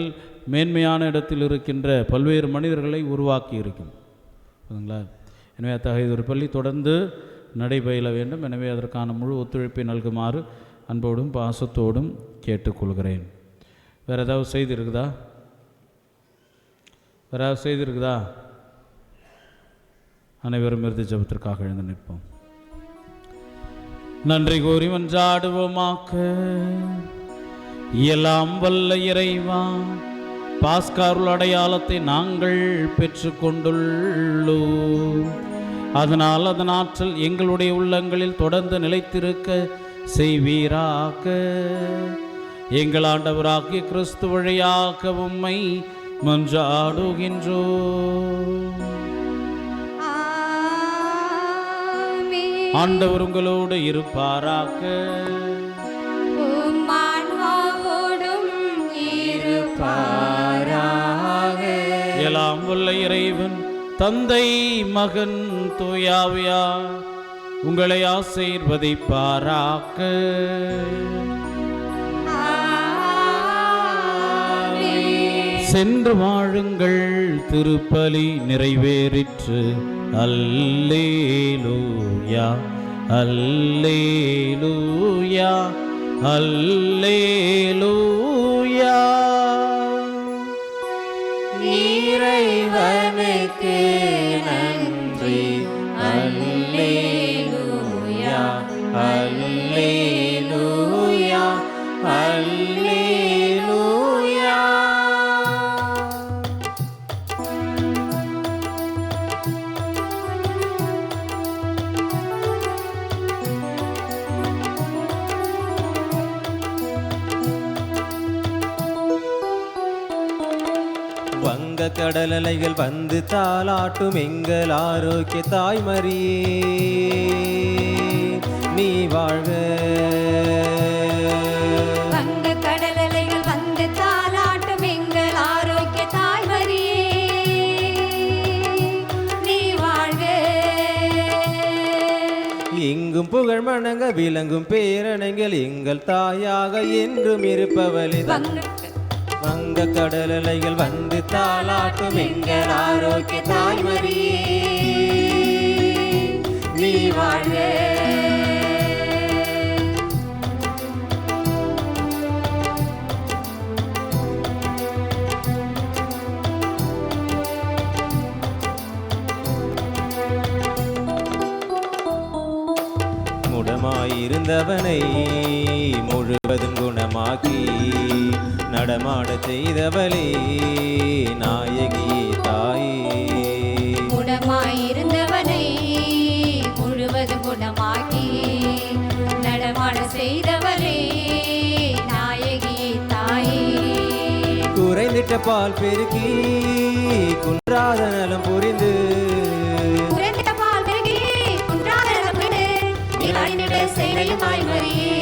மேன்மையான இடத்தில் இருக்கின்ற பல்வேறு மனிதர்களை உருவாக்கி இருக்கும். சரிங்களா? எனவே அத்தகைய ஒரு பள்ளி தொடர்ந்து நடைபெற வேண்டும். எனவே அதற்கான முழு ஒத்துழைப்பை நல்குமாறு அன்போடும் பாசத்தோடும் கேட்டுக்கொள்கிறேன். வேறு ஏதாவது செய்தி இருக்குதா? வேறு ஏதாவது செய்தி இருக்குதா? அனைவரும் இறுதி ஜெபத்திற்காக எழுந்து நிற்போம். நன்றி கூறி மன்றாடுவோமாக்க. எல்லாம் வல்ல இறைவா, பாஸ்காருள் அடையாளத்தை நாங்கள் பெற்று கொண்டுள்ளோம். அதனால் அதன் ஆற்றல் எங்களுடைய உள்ளங்களில் தொடர்ந்து நிலைத்திருக்க செய்வீராக. எங்கள் ஆண்டவராகிய கிறிஸ்து வழியாக உம்மை மன்றாடுகின்றோம். ஆண்டவர் உங்களோடு இருப்பாராக. எல்லாம் வல்ல இறைவன் தந்தை, மகன், தூயாவியார் உங்களை ஆசீர்வதிப்பாராக. சென்று வாழுங்கள், திருப்பலி நிறைவேறிற்று. அல்லேலூயா, அல்லேலூயா, அல்லேலூயா.
இறைவனுக்கு நன்றி. அல்லேலூயா, அல்லேலூயா, அல்லேலூயா. வங்க கடல் அலைகள் வந்து தாலாட்டும் எங்கள் ஆரோக்கிய தாய்மரியே, நீ வாழ்க.
வங்க கடல் அலைகள் வந்து தாலாட்டும் எங்கள் ஆரோக்கிய தாய்மரியே, நீ வாழ்க.
எங்கும் புகழ் மணங்க விளங்கும் பேரணைகள் எங்கள் தாயாக என்றும் இருப்பவளே. வங்க கடல் அலைகள் வந்து தாலாட்டும் எங்கள் ஆரோக்கிய தாய்மரியே, நீ வாழ்க. முடமாயிருந்தவனை முழுவதும் குணமாக்கி நடமாட செய்தவளே நாயகியே தாயே.
முடமாயிருந்தவனை
பெற்ற பால் பெருக்கி குன்றாத நலம் புரிந்து
உறைந்த பால் பெருகி குன்றாத நலம் புரிந்து நீ அழிந்திட சேனையுமாய் மரியே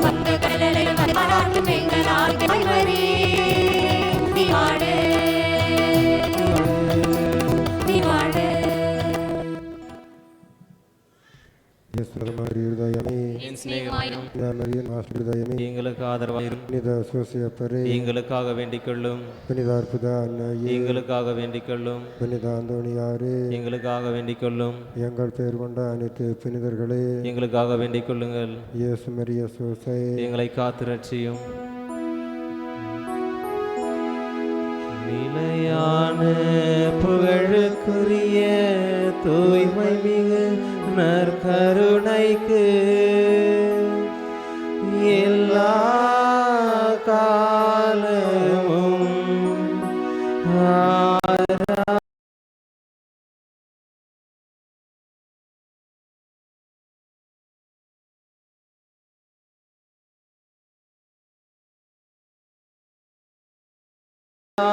வங்க கடலையும் பாராட்டும் எங்கள் ஆழ்வாய் மரியே நீ வாழ நீ வாழ
இருதயமே
என் சிநேகமாயிரும்
மரியின் ஆசிர்தயமே
எங்களுக்கு ஆதரவாயிரும்
புனித சோசியப்பரே
எங்களுக்காக வேண்டிக் கொள்ளும்
புனித அற்புத அன்னையே
எங்களுக்காக வேண்டிக் கொள்ளும்
புனித அந்தோணியாரே
எங்களுக்காக வேண்டிக் கொள்ளும்
எங்கள் பேர் கொண்ட அனைத்து புனிதர்களே
எங்களுக்காக வேண்டிக் கொள்ளுங்கள்
இயேசு மரிய சோசை
எங்களை காத்து ரட்சியும் நிலையான புகழுக்குரிய தூய்மை மிகு நற்கருணைக்கு எல்லா காலமும்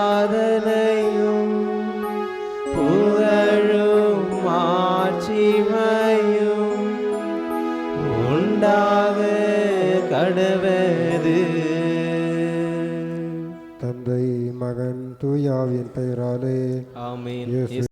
ஆதனையும் புகழும் மாட்சிமையும் உண்டாக கடவது
தந்தை மகன் தூயாவின் பெயராலே
ஆமீன்.
இயேசு